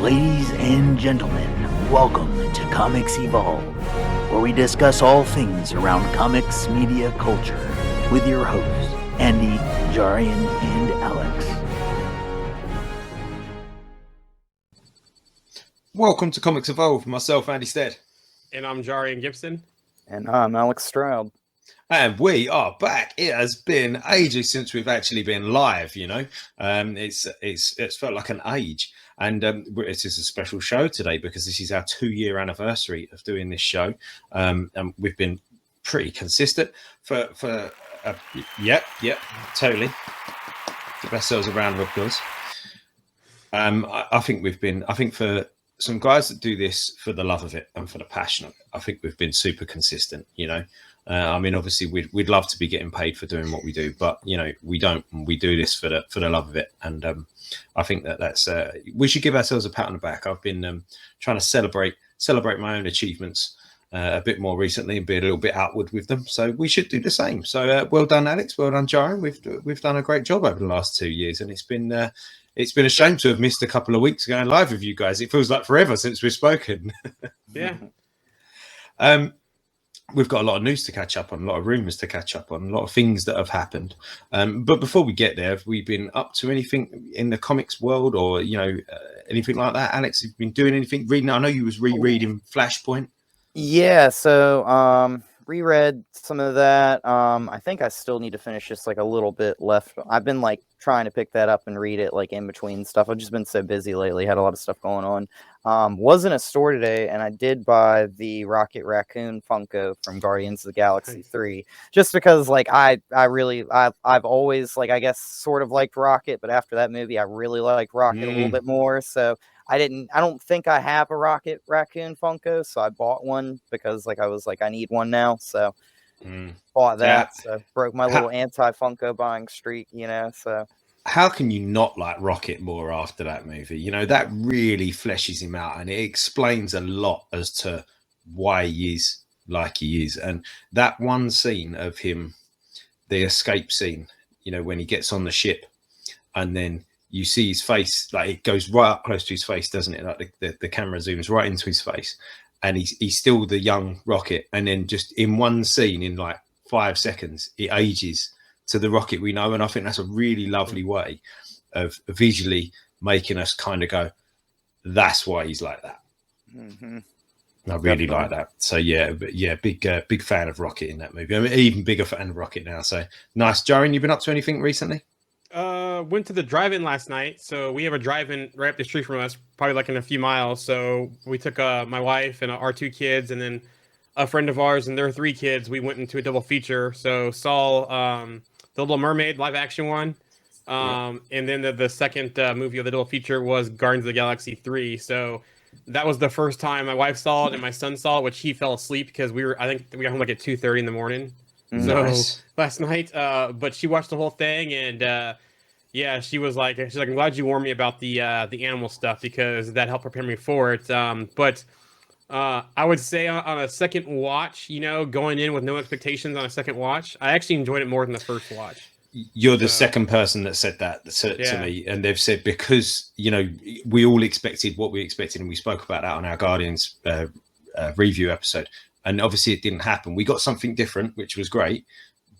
Ladies and gentlemen, welcome to Comics Evolve, where we discuss all things around comics media culture with your hosts, Andy, Jarian, and Alex. Welcome to Comics Evolve, myself, Andy Stead. And I'm Jarian Gibson. And I'm Alex Stroud. And we are back. It has been ages since we've actually been live, you know. It's felt like an age. And this is a special show today because this is our 2-year anniversary of doing this show. And we've been pretty consistent for totally. Give ourselves a round of applause. I think for some guys that do this for the love of it and for the passion of it, I think we've been super consistent, you know. I mean, obviously, we'd love to be getting paid for doing what we do, but you know, we don't. We do this for the love of it, and I think that's we should give ourselves a pat on the back. I've been trying to celebrate my own achievements a bit more recently and be a little bit outward with them. So we should do the same. So well done, Alex. Well done, Jarian. We've done a great job over the last 2 years, and it's been a shame to have missed a couple of weeks going live with you guys. It feels like forever since we've spoken. Yeah. We've got a lot of news to catch up on, a lot of rumours to catch up on, a lot of things that have happened. But before we get there, have we been up to anything in the comics world or, you know, anything like that? Alex, have you been doing anything? Reading? I know you was rereading Flashpoint. Yeah, so reread some of that. I think I still need to finish just like a little bit left. I've been like trying to pick that up and read it like in between stuff. I've just been so busy lately, had a lot of stuff going on. Was in a store today, and I did buy the Rocket Raccoon Funko from Guardians of the Galaxy 3, just because like I've always like I guess sort of liked Rocket, but after that movie, I really liked Rocket a little bit more. So I don't think I have a Rocket Raccoon Funko, so I bought one because like I was like I need one now, so bought that. Yeah. So broke my little anti-Funko buying streak, you know. So. How can you not like Rocket more after that movie? You know, that really fleshes him out and it explains a lot as to why he is like he is. And that one scene of him, the escape scene, you know, when he gets on the ship and then you see his face, like it goes right up close to his face, doesn't it? Like the camera zooms right into his face and he's still the young Rocket. And then just in one scene, in like 5 seconds, it ages to the Rocket we know, and I think that's a really lovely way of visually making us kind of go, that's why he's like that. I really like that. So big fan of Rocket in that movie. I'm an even bigger fan of Rocket now. So nice. Jarian, you been up to anything recently? Went to the drive-in last night. So we have a drive-in right up the street from us, probably like in a few miles. So we took my wife and our 2 kids, and then a friend of ours and their 3 kids. We went into a double feature. So saw The Little Mermaid live action one. And then the second movie of the double feature was Guardians of the Galaxy 3. So that was the first time my wife saw it and my son saw it, which he fell asleep because I think we got home like at 2:30 in the morning. Nice. So last night, but she watched the whole thing and she's like, I'm glad you warned me about the animal stuff because that helped prepare me for it. But I would say on a second watch, you know, going in with no expectations on a second watch, I actually enjoyed it more than the first watch. You're the second person that said that to me. And they've said because, you know, we all expected what we expected. And we spoke about that on our Guardians review episode. And obviously it didn't happen. We got something different, which was great.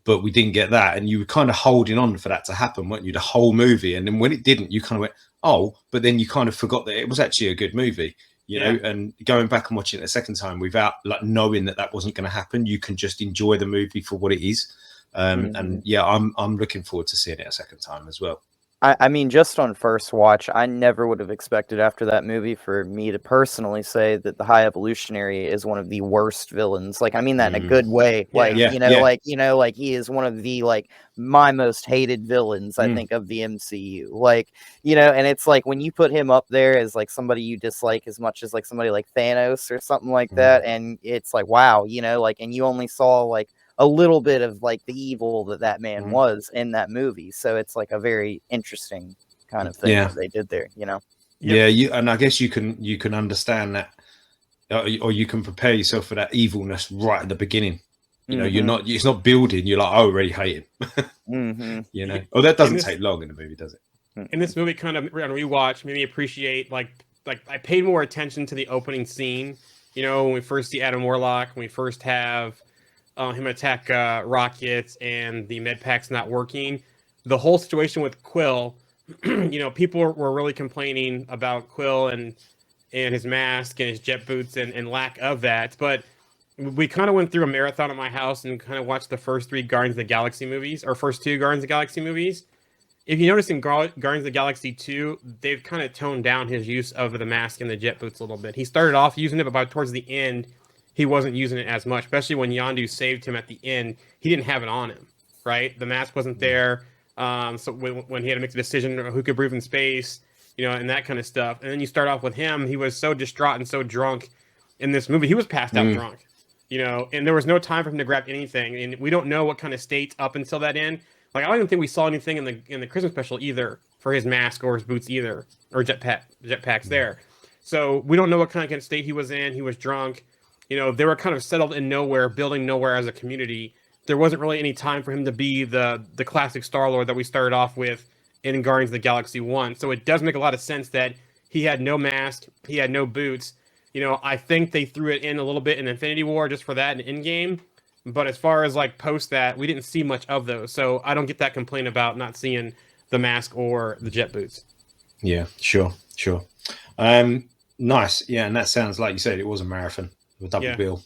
But we didn't get that. And you were kind of holding on for that to happen, weren't you? The whole movie. And then when it didn't, you kind of went, oh, but then you kind of forgot that it was actually a good movie. You know, and going back and watching it a second time without like knowing that wasn't going to happen, you can just enjoy the movie for what it is. And yeah, I'm looking forward to seeing it a second time as well. I mean, just on first watch, I never would have expected after that movie for me to personally say that the High Evolutionary is one of the worst villains. Like, I mean that in a good way. Like, like he is one of the, like, my most hated villains, I think, of the MCU. Like, you know, and it's like when you put him up there as like somebody you dislike as much as like somebody like Thanos or something like that. And it's like, wow, you know, like, and you only saw like a little bit of like the evil that man was in that movie. So it's like a very interesting kind of thing that they did there, you know? And I guess you can understand that, or you can prepare yourself for that evilness right at the beginning. You know, it's not building. You're like, I already hate him. You know, that doesn't take long in the movie, does it? In this movie, kind of on rewatch, made me appreciate like I paid more attention to the opening scene. You know, when we first see Adam Warlock, when we first have him attack Rocket and the med pack's not working. The whole situation with Quill, you know, people were really complaining about Quill and his mask and his jet boots and lack of that. But we kind of went through a marathon at my house and kind of watched the first 3 Guardians of the Galaxy movies, or first 2 Guardians of the Galaxy movies. If you notice in Guardians of the Galaxy 2, they've kind of toned down his use of the mask and the jet boots a little bit. He started off using it, but towards the end, he wasn't using it as much, especially when Yondu saved him at the end. He didn't have it on him, right? The mask wasn't there. So when he had to make the decision who could breathe in space, you know, and that kind of stuff. And then you start off with him. He was so distraught and so drunk in this movie. He was passed out drunk, you know, and there was no time for him to grab anything. And we don't know what kind of state up until that end. Like, I don't even think we saw anything in the Christmas special either for his mask or his boots either, or jetpacks there. So we don't know what kind of state he was in. He was drunk. You know, they were kind of settled in nowhere, building nowhere as a community. There wasn't really any time for him to be the classic Star-Lord that we started off with in Guardians of the Galaxy 1. So it does make a lot of sense that he had no mask, he had no boots. You know, I think they threw it in a little bit in Infinity War just for that in Endgame. But as far as like post that, we didn't see much of those. So I don't get that complaint about not seeing the mask or the jet boots. Yeah, sure. Nice. Yeah, and that sounds like you said it was a marathon, a double bill.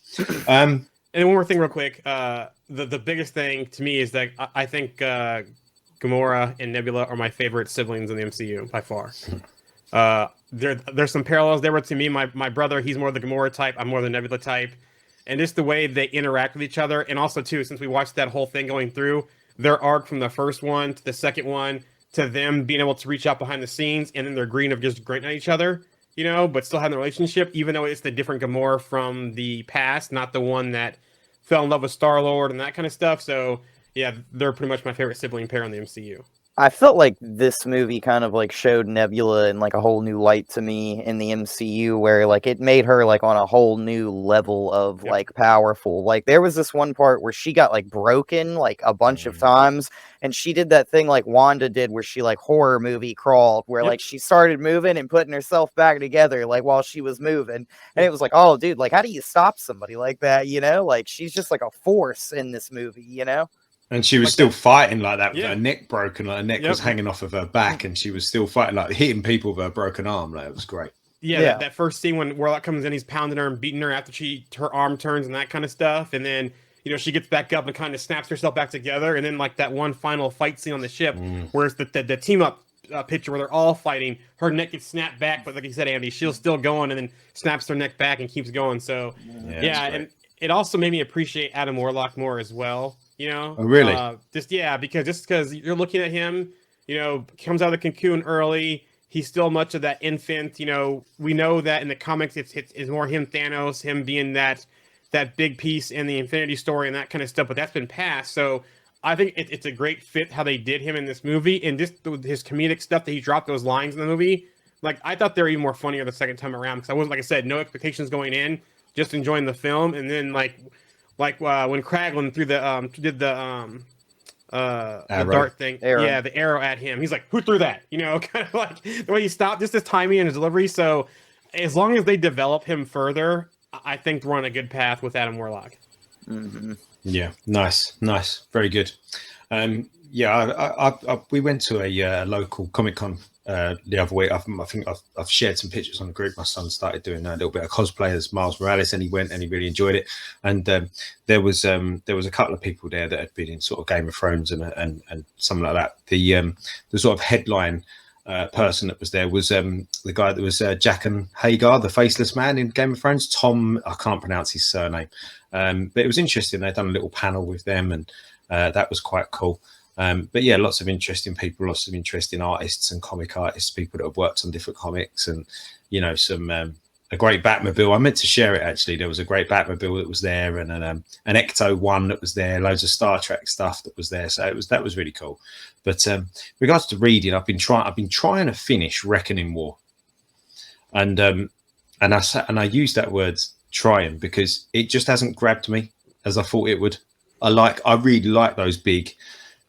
And one more thing real quick. The biggest thing to me is that I think Gamora and Nebula are my favorite siblings in the MCU by far. There's some parallels there to me. My brother, he's more the Gamora type. I'm more the Nebula type. And just the way they interact with each other. And also, too, since we watched that whole thing going through, their arc from the first one to the second one to them being able to reach out behind the scenes and then their green of just grinning at each other, you know, but still having the relationship, even though it's the different Gamora from the past, not the one that fell in love with Star-Lord and that kind of stuff. So, yeah, they're pretty much my favorite sibling pair in the MCU. I felt like this movie kind of like showed Nebula in like a whole new light to me in the MCU, where like it made her like on a whole new level of like powerful. Like there was this one part where she got like broken like a bunch of times, and she did that thing like Wanda did where she like horror movie crawled, where like she started moving and putting herself back together like while she was moving. And it was like, oh dude, like how do you stop somebody like that? You know, like she's just like a force in this movie, you know? And she was still fighting like that with her neck broken, like her neck was hanging off of her back, and she was still fighting, like hitting people with her broken arm. Like it was great. Yeah. That first scene when Warlock comes in, he's pounding her and beating her after her arm turns and that kind of stuff. And then, you know, she gets back up and kind of snaps herself back together. And then like that one final fight scene on the ship, where it's the team up picture where they're all fighting, her neck gets snapped back. But like you said, Andy, she's still going and then snaps her neck back and keeps going. So and it also made me appreciate Adam Warlock more as well. You know, oh, really? Because you're looking at him, you know, comes out of the cocoon early. He's still much of that infant. You know, we know that in the comics, it's more him, Thanos, him being that big piece in the Infinity Story and that kind of stuff. But that's been passed. So I think it's a great fit how they did him in this movie, and just his comedic stuff that he dropped those lines in the movie. Like I thought they were even more funnier the second time around because I wasn't, like I said, no expectations going in, just enjoying the film, and then like when Kraglin threw did the dart thing, arrow. The arrow at him. He's like, "Who threw that?" You know, kind of like the way he stopped, just his timing and his delivery. So, as long as they develop him further, I think we're on a good path with Adam Warlock. Mm-hmm. Yeah, nice, very good. We went to a local Comic-Con the other week. I think I've shared some pictures on the group. My son started doing a little bit of cosplay as Miles Morales, and he went and he really enjoyed it. And there was a couple of people there that had been in sort of Game of Thrones and something like that. The sort of headline person that was there was the guy that was Jaqen H'ghar, the faceless man in Game of Thrones. Tom, I can't pronounce his surname, but it was interesting. They'd done a little panel with them, and that was quite cool. But yeah, lots of interesting people, lots of interesting artists and comic artists, people that have worked on different comics, and you know, some a great Batmobile. I meant to share it actually. There was a great Batmobile that was there, and an Ecto one that was there. Loads of Star Trek stuff that was there. So that was really cool. But regards to reading, I've been trying to finish Reckoning War, and I use that word trying because it just hasn't grabbed me as I thought it would. I really like those big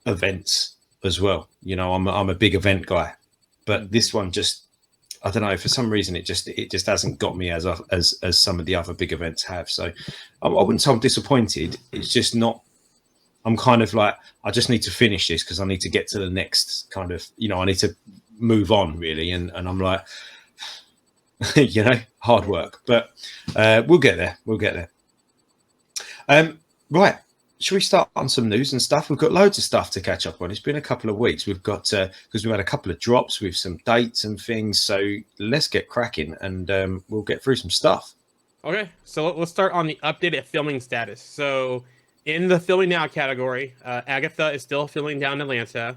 events as well. You know, I'm a big event guy, but this one just I don't know, for some reason it just hasn't got me as some of the other big events have. So I wouldn't say I'm disappointed. It's just not. I'm kind of like, I just need to finish this because I need to get to the next kind of, I need to move on really, and I'm like, hard work, but we'll get there. Right. Should we start on some news and stuff? We've got loads of stuff to catch up on. It's been a couple of weeks. We've got, because we've had a couple of drops with some dates and things. So let's get cracking and we'll get through some stuff. Okay, so let's start on the updated filming status. So in the filming now category, Agatha is still filming down in Atlanta.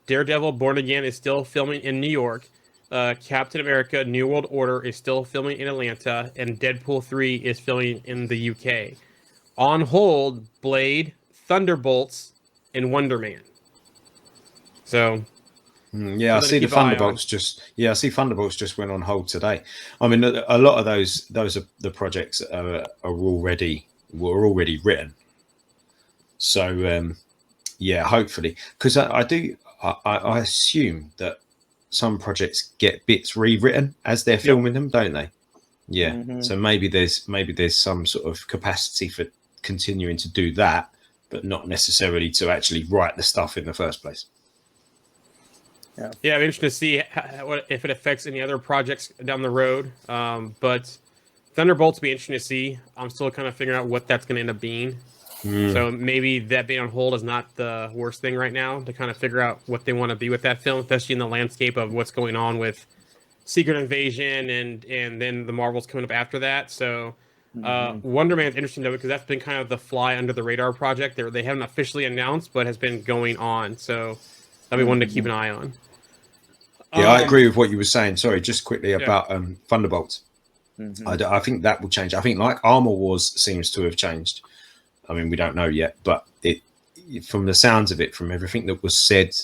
Daredevil Born Again is still filming in New York. Captain America New World Order is still filming in Atlanta. And Deadpool 3 is filming in the UK. On hold, Blade, Thunderbolts, and Wonder Man. So, I see the Thunderbolts I see Thunderbolts just went on hold today. I mean, a lot of those are the projects were already written. So, hopefully, because I assume that some projects get bits rewritten as they're filming them, don't they? Yeah. Mm-hmm. So maybe there's some sort of capacity for continuing to do that, but not necessarily to actually write the stuff in the first place. Yeah, I'm interested to see if it affects any other projects down the road. But Thunderbolts will be interesting to see. I'm still kind of figuring out what that's going to end up being. So maybe that being on hold is not the worst thing right now, to kind of figure out what they want to be with that film, especially in the landscape of what's going on with Secret Invasion and then the Marvels coming up after that. So Wonder Man's interesting though, because that's been kind of the fly under the radar project. They haven't officially announced, but has been going on. So that'll be one to keep an eye on. Yeah, I agree with what you were saying. Sorry, just quickly about Thunderbolts. I think that will change. I think like Armor Wars seems to have changed. I mean, we don't know yet, but from the sounds of it, from everything that was said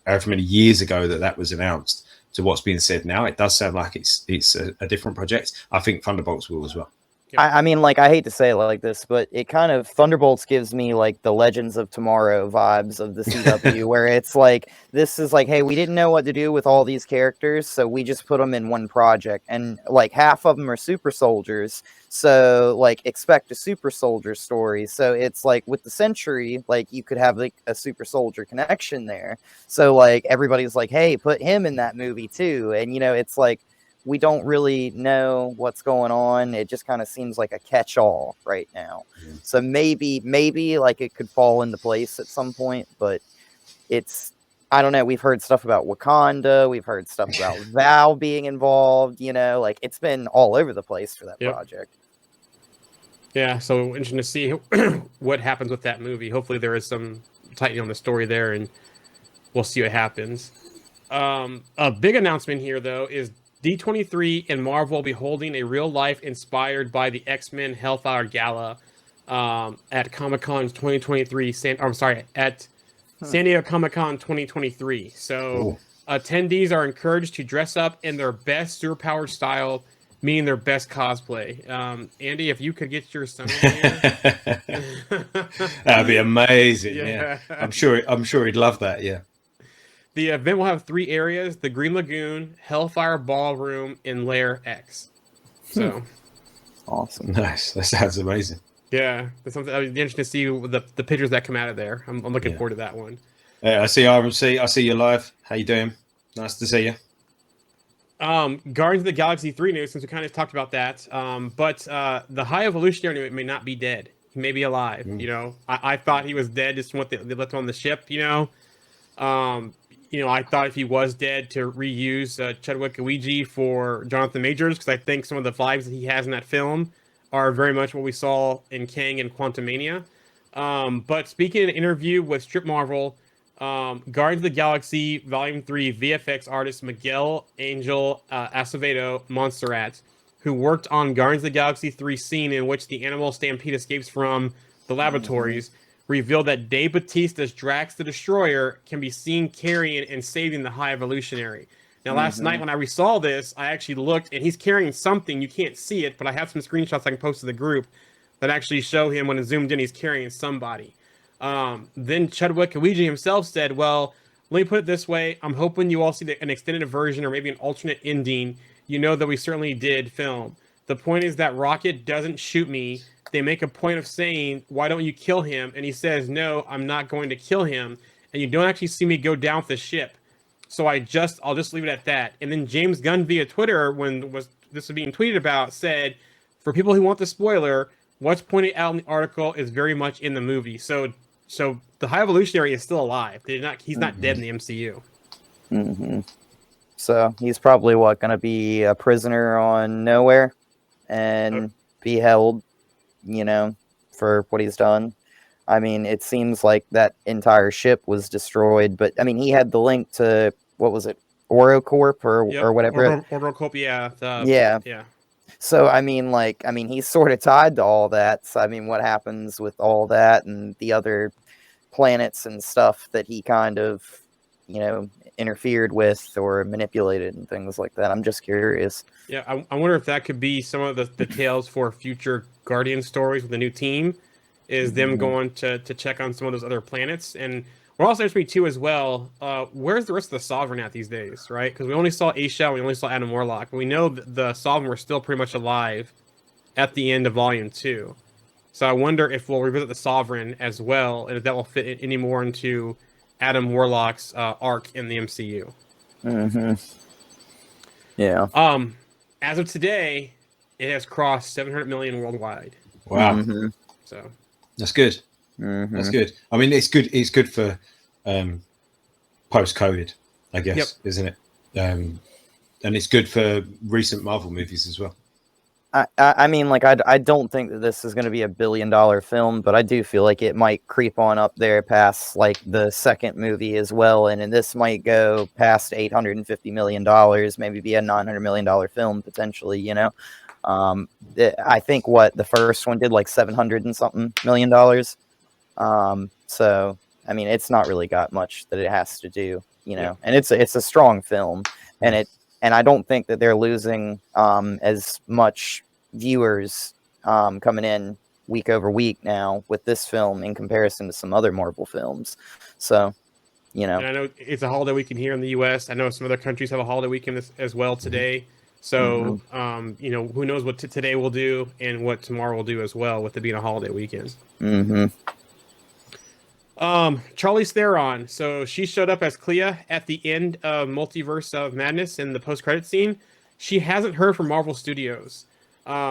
however many years ago that was announced to what's being said now, it does sound like it's a different project. I think Thunderbolts will as well. I mean, like, I hate to say it like this, but it kind of, Thunderbolts gives me like the Legends of Tomorrow vibes of the CW, where it's like, this is like, hey, we didn't know what to do with all these characters, so we just put them in one project, and like half of them are super soldiers, so like expect a super soldier story. So it's like with the Sentry, like you could have like a super soldier connection there, so like everybody's like, hey, put him in that movie too, and it's like, we don't really know what's going on. It just kind of seems like a catch-all right now. So maybe like it could fall into place at some point, but I don't know. We've heard stuff about Wakanda. We've heard stuff about Val being involved, like it's been all over the place for that project. Yeah. So interesting to see what happens with that movie. Hopefully there is some tightening on the story there, and we'll see what happens. A big announcement here though is D23 and Marvel will be holding a real life inspired by the X-Men Hellfire Gala at Comic-Con 2023. At San Diego Comic-Con 2023. So attendees are encouraged to dress up in their best superpower style, meaning their best cosplay. Andy, if you could get your son over here. That'd be amazing. Yeah. I'm sure he'd love that. Yeah. The event will have 3 areas: the Green Lagoon, Hellfire Ballroom, and Lair X. So awesome. Nice. That sounds amazing. Yeah. That's something I'd be interested to see the pictures that come out of there. I'm looking forward to that one. Yeah, I see RMC. I see you live. How you doing? Nice to see you. Guardians of the Galaxy 3 news, since we kind of talked about that. But the High Evolutionary may not be dead. He may be alive. I thought he was dead just from what they left on the ship, I thought if he was dead to reuse Chadwick Ouija for Jonathan Majors, because I think some of the vibes that he has in that film are very much what we saw in Kang and Quantumania. But speaking in an interview with Strip Marvel, Guardians of the Galaxy Volume 3 VFX artist Miguel Angel Acevedo Montserrat, who worked on Guardians of the Galaxy 3 scene in which the animal Stampede escapes from the laboratories, revealed that Dave Bautista's Drax the Destroyer can be seen carrying and saving the High Evolutionary. Now, last night when I resaw this, I actually looked, and he's carrying something. You can't see it, but I have some screenshots I can post to the group that actually show him when it's zoomed in, he's carrying somebody. Then Chadwick Ouija himself said, well, let me put it this way. I'm hoping you all see an extended version or maybe an alternate ending you know that we certainly did film. The point is that Rocket doesn't shoot me. They make a point of saying, why don't you kill him? And he says, no, I'm not going to kill him. And you don't actually see me go down with the ship. So I'll just leave it at that. And then James Gunn via Twitter, when this was being tweeted about, said, for people who want the spoiler, what's pointed out in the article is very much in the movie. So the High Evolutionary is still alive. He's not dead in the MCU. Mm-hmm. So he's probably going to be a prisoner on Nowhere and be held, for what he's done. I mean, it seems like that entire ship was destroyed, but I mean, he had the link to, what was it, Orocorp or whatever. Orocorp, yeah. Yeah. So, I mean, he's sort of tied to all that. So, I mean, what happens with all that and the other planets and stuff that he kind of, interfered with or manipulated and things like that. I'm just curious. Yeah, I wonder if that could be some of the tales for future Guardian stories with the new team, is them going to check on some of those other planets. And we're also interested too as well, where's the rest of the Sovereign at these days, right? Because we only saw Aisha, we only saw Adam Warlock, but we know that the Sovereign were still pretty much alive at the end of Volume 2. So I wonder if we'll revisit the Sovereign as well, and if that will fit any more into Adam Warlock's arc in the MCU. Mm-hmm. Yeah. As of today, it has crossed 700 million worldwide. Wow. Mm-hmm. So that's good. Mm-hmm. That's good. I mean, it's good. It's good for post-COVID, I guess, isn't it? And it's good for recent Marvel movies as well. I mean, I don't think that this is going to be $1 billion film, but I do feel like it might creep on up there past like the second movie as well, and this might go past $850 million, maybe be a $900 million film potentially. I think the first one did like 700 and something million dollars. So I mean, it's not really got much that it has to do, and it's a strong film, and I don't think that they're losing as much viewers coming in week over week now with this film in comparison to some other Marvel films. So, And I know it's a holiday weekend here in the U.S. I know some other countries have a holiday weekend as well today. So, who knows what today will do and what tomorrow will do as well with it being a holiday weekend. Mm-hmm. Charlize Theron. So she showed up as Clea at the end of Multiverse of Madness in the post-credit scene. She hasn't heard from Marvel Studios.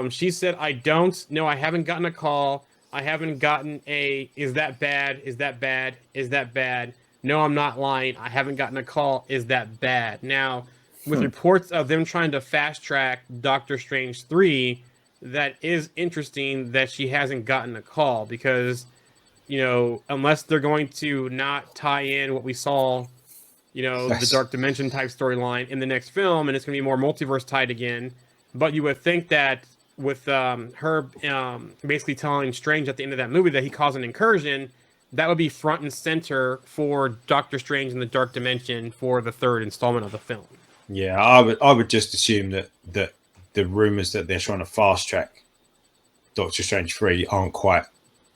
She said, I haven't gotten a call. I haven't gotten is that bad? Is that bad? Is that bad? No, I'm not lying. I haven't gotten a call. Is that bad? Now, with reports of them trying to fast track Doctor Strange 3, that is interesting that she hasn't gotten a call because, unless they're going to not tie in what we saw, the Dark Dimension type storyline in the next film, and it's going to be more multiverse tied again. But you would think that with her basically telling Strange at the end of that movie that he caused an incursion, that would be front and center for Doctor Strange in the Dark Dimension for the third installment of the film. Yeah, I would just assume that the rumors that they're trying to fast track Doctor Strange 3 aren't quite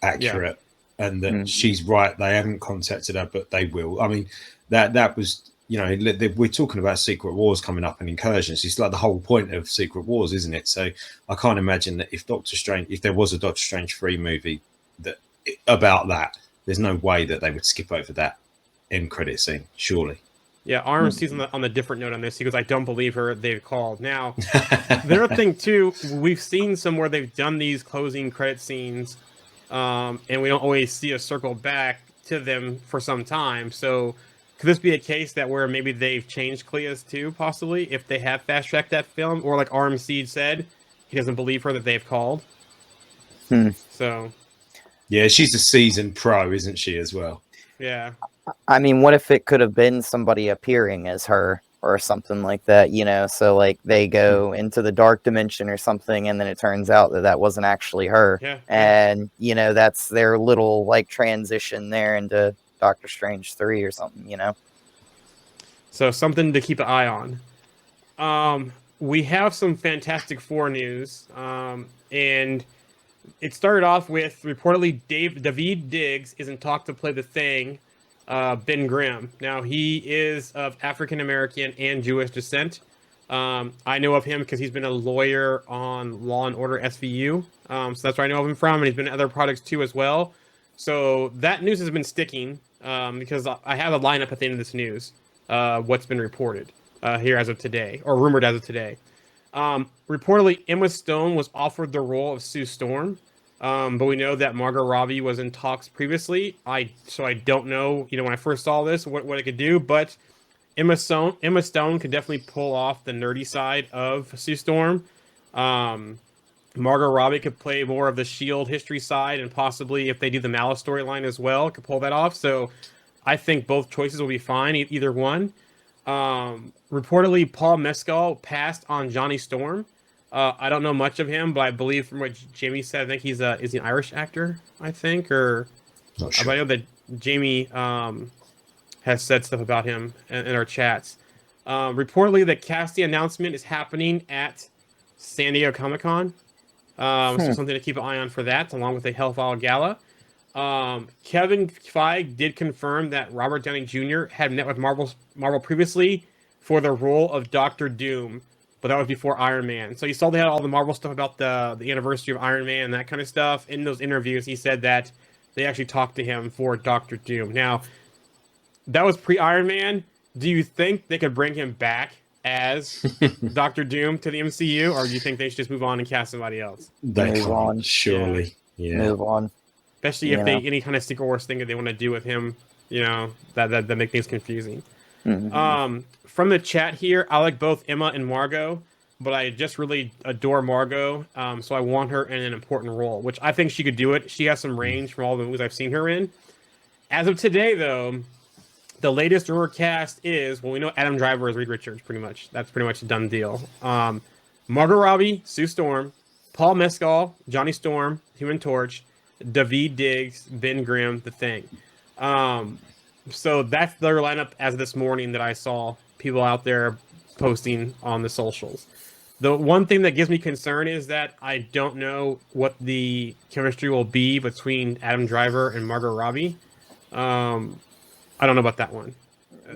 accurate, and that she's right. They haven't contacted her, but they will. I mean, that was. We're talking about Secret Wars coming up and incursions. It's like the whole point of Secret Wars, isn't it? So I can't imagine that if there was a Doctor Strange 3 movie about that, there's no way that they would skip over that end credit scene, surely. Yeah, Arms sees on the different note on this. He goes, I don't believe her. They've called. Now, the other thing, too, we've seen some where they've done these closing credit scenes, and we don't always see a circle back to them for some time. So could this be a case that where maybe they've changed Clea's too, possibly, if they have fast-tracked that film? Or like Arm Seed said, he doesn't believe her that they've called. So... Yeah, she's a seasoned pro, isn't she, as well? Yeah. I mean, what if it could have been somebody appearing as her or something like that, So, like, they go into the Dark Dimension or something, and then it turns out that wasn't actually her. Yeah. And, that's their little, like, transition there into Doctor Strange 3 or something, So something to keep an eye on. We have some Fantastic Four news, and it started off with reportedly David Diggs is in talk to play the Thing, Ben Grimm. Now he is of African American and Jewish descent. I know of him because he's been a lawyer on Law and Order SVU. So that's where I know of him from, and he's been in other products too as well. So that news has been sticking because I have a lineup at the end of this news. What's been reported here as of today, or rumored as of today. Reportedly, Emma Stone was offered the role of Sue Storm, but we know that Margot Robbie was in talks previously. So I don't know, when I first saw this, what it could do, but Emma Stone could definitely pull off the nerdy side of Sue Storm. Margot Robbie could play more of the S.H.I.E.L.D. history side, and possibly if they do the Malice storyline as well, could pull that off. So I think both choices will be fine, either one. Reportedly, Paul Mescal passed on Johnny Storm. I don't know much of him, but I believe from what Jamie said, I think is he an Irish actor, I think, or Not sure. but I know that Jamie has said stuff about him in our chats. Reportedly, the casting announcement is happening at San Diego Comic-Con. So something to keep an eye on for that, along with the Hellfire Gala. Kevin Feige did confirm that Robert Downey Jr. had met with Marvel previously for the role of Doctor Doom, but that was before Iron Man. So you saw they had all the Marvel stuff about the anniversary of Iron Man and that kind of stuff. In those interviews, he said that they actually talked to him for Doctor Doom. Now, that was pre-Iron Man. Do you think they could bring him back as Doctor Doom to the MCU, or do you think they should just move on and cast somebody else? They Move can't, on. surely. Yeah. Move on. Especially if they any kind of Secret Wars thing that they want to do with him, that make things confusing. Mhm. From the chat here, I like both Emma and Margot, but I just really adore Margot, so I want her in an important role, which I think she could do it. She has some range from all the movies I've seen her in. As of today, though, the latest rumor cast is, we know Adam Driver is Reed Richards, pretty much. That's pretty much a done deal. Margot Robbie, Sue Storm, Paul Mescal, Johnny Storm, Human Torch, Daveed Diggs, Ben Grimm, The Thing. So that's their lineup as of this morning that I saw people out there posting on the socials. The one thing that gives me concern is that I don't know what the chemistry will be between Adam Driver and Margot Robbie. I don't know about that one.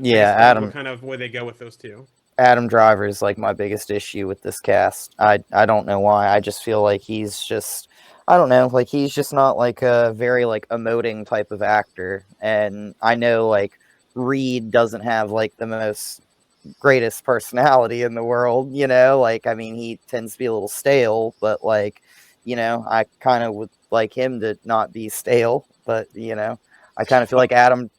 Yeah, What kind of way they go with those two. Adam Driver is like my biggest issue with this cast. I don't know why. I just feel like he's just, I don't know, like he's just not like a very like emoting type of actor. And I know like Reed doesn't have like the most greatest personality in the world, like, I mean, he tends to be a little stale, but like, I kind of would like him to not be stale, but I kind of feel like Adam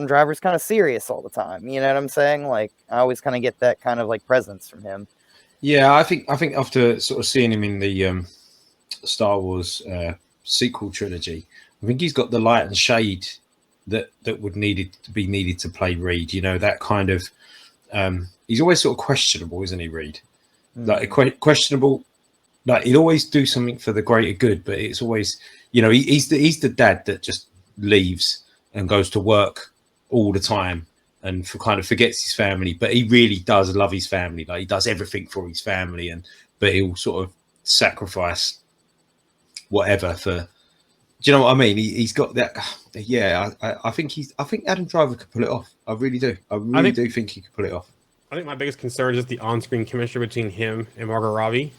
Driver's kind of serious all the time. You know what I'm saying? Like, I always kind of get that kind of like presence from him. Yeah, I think after sort of seeing him in the Star Wars sequel trilogy, I think he's got the light and shade that would be needed to play Reed. That kind of he's always sort of questionable, isn't he, Reed? Like questionable. Like he'll always do something for the greater good, but it's always, he's the dad that just leaves and goes to work all the time and kind of forgets his family, but he really does love his family. Like he does everything for his family, but he'll sort of sacrifice whatever for. Do you know what I mean? He's got that. Yeah, I think Adam Driver could pull it off. I really do. I do think he could pull it off. I think my biggest concern is the on-screen chemistry between him and Margot Robbie.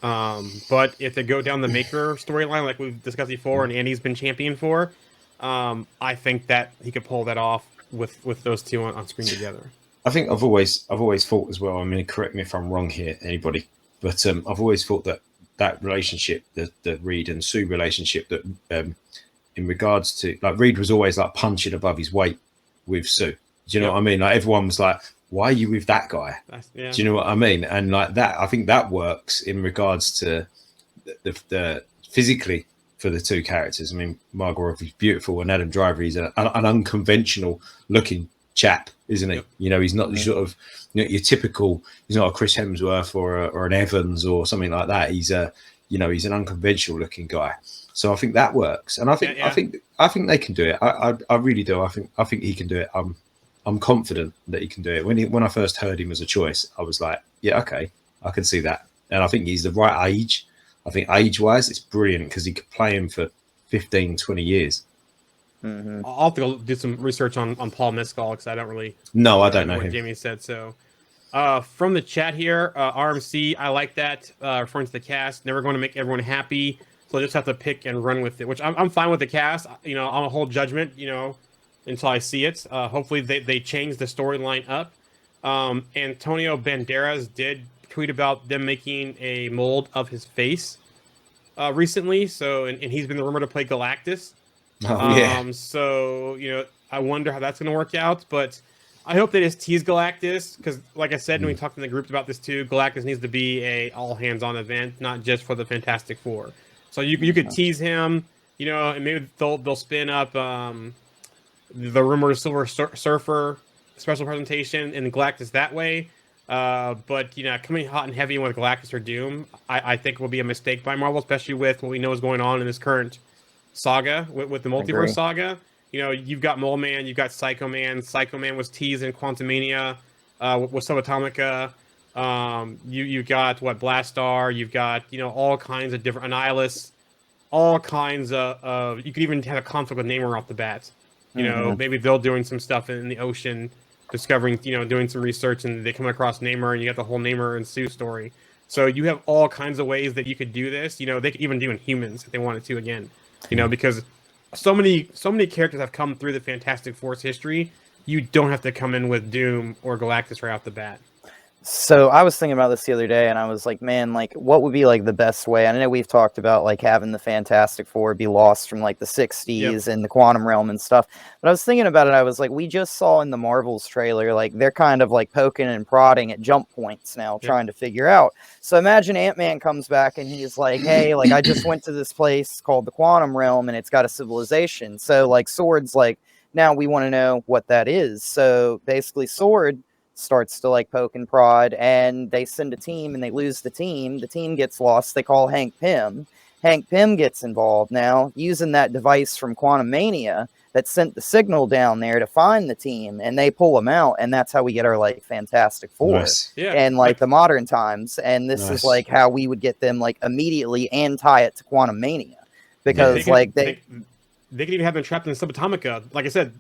But if they go down the Maker storyline, like we've discussed before, and Andy's been champion for, I think that he could pull that off with those two on screen together. I think I've always thought as well. I mean, correct me if I'm wrong here, anybody, but I've always thought that relationship, the Reed and Sue relationship, that in regards to like Reed was always like punching above his weight with Sue. Do you know what I mean? Like everyone was like, "Why are you with that guy?" Yeah. Do you know what I mean? And like that, I think that works in regards to the physically for the two characters. I mean, Margot Robbie's beautiful, and Adam Driver is an unconventional looking chap, isn't he? Yep. He's not sort of your typical. He's not a Chris Hemsworth or an Evans or something like that. He's he's an unconventional looking guy. So I think that works, and I think they can do it. I really do. I think he can do it. I'm confident that he can do it. When I first heard him as a choice, I was like, yeah, okay, I can see that. And I think he's the right age. I think age-wise, it's brilliant because he could play him for 15, 20 years. Mm-hmm. I'll have to go do some research on Paul Mescal because I don't really I don't know what him. Jamie said. So From the chat here, RMC, I like that. Referring to the cast, never going to make everyone happy, so I just have to pick and run with it. Which I'm fine with the cast. You know, I'll hold judgment. You know, until I see it. Hopefully they change the storyline up. Antonio Banderas did tweet about them making a mold of his face recently. So and he's been rumored to play Galactus. So you know, I wonder how that's going to work out, but. I hope they just tease Galactus because, like I said, and we talked in the groups about this too, Galactus needs to be a all-hands-on event, not just for the Fantastic Four. So you could tease him, you know, and maybe they'll spin up the rumored Silver Surfer special presentation and Galactus that way. But you know, coming hot and heavy with Galactus or Doom, I think will be a mistake by Marvel, especially with what we know is going on in this current saga with the multiverse saga. You know, you've got Mole Man, you've got Psycho Man. Psycho Man was teased in Quantumania with Subatomica. You've got Blastar. You've got, you know, all kinds of different Annihilus, all kinds of. You could even have a conflict with Namor off the bat. You know, maybe they're doing some stuff in the ocean, discovering, you know, doing some research, and they come across Namor, and you got the whole Namor and Sue story. So you have all kinds of ways that you could do this. You know, they could even do Inhumans if they wanted to again. You know, because. So many characters have come through the Fantastic Four's history. You don't have to come in with Doom or Galactus right off the bat. So I was thinking about this the other day, and I was like, man, like, what would be like the best way? I know we've talked about like having the Fantastic Four be lost from like the 60s and the quantum realm and stuff. But I was thinking about it. I was like, we just saw in the Marvels trailer, like they're kind of like poking and prodding at jump points now, trying to figure out. So imagine Ant-Man comes back and he's like, hey, like I just went to this place called the quantum realm and it's got a civilization. So like Sword's like, now we want to know what that is. So basically Sword starts to like poke and prod, and they send a team and they lose the team. The team gets lost. They call Hank Pym. Hank Pym gets involved now using that device from Quantumania that sent the signal down there to find the team, and they pull them out, and that's how we get our like Fantastic Four and like the modern times. And this is like how we would get them like immediately and tie it to Quantumania because they could even have them trapped in Subatomica. Like I said,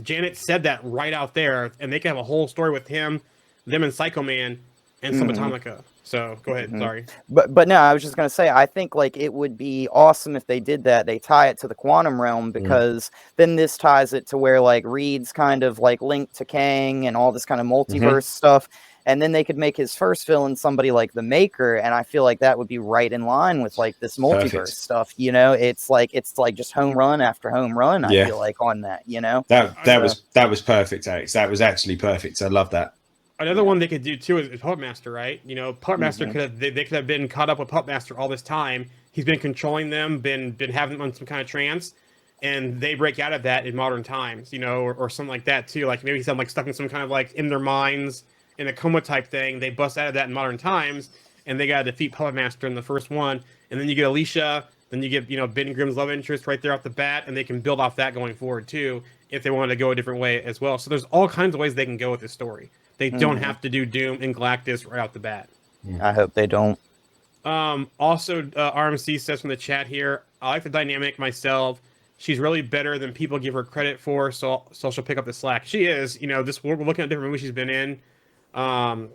Janet said that right out there, and they could have a whole story with him, them and Psycho Man, and Subatomica. So go ahead. Sorry, but no, I was just gonna say I think like it would be awesome if they did that. They tie it to the quantum realm because then this ties it to where like Reed's kind of like linked to Kang and all this kind of multiverse stuff. And then they could make his first villain somebody like the Maker, and I feel like that would be right in line with like this multiverse stuff. You know, it's like just home run after home run. I feel like on that. You know, that was perfect, Alex. That was actually perfect. I love that. Another one they could do too is Puppet Master, right? You know, Puppet Master they could have been caught up with Puppet Master all this time. He's been controlling them, been having them on some kind of trance, and they break out of that in modern times. You know, or something like that too. Like maybe he's like stuck in some kind of like in their minds. In a coma type thing, they bust out of that in modern times, and they got to defeat Puppet Master in the first one, and then you get Alicia, then you get, you know, Ben Grimm's love interest right there off the bat, and they can build off that going forward too, if they wanted to go a different way as well. So there's all kinds of ways they can go with this story. They don't have to do Doom and Galactus right off the bat. I hope they don't. Also, RMC says from the chat here, I like the dynamic myself. She's really better than people give her credit for, so she'll pick up the slack. She is, you know, we're looking at different movies she's been in.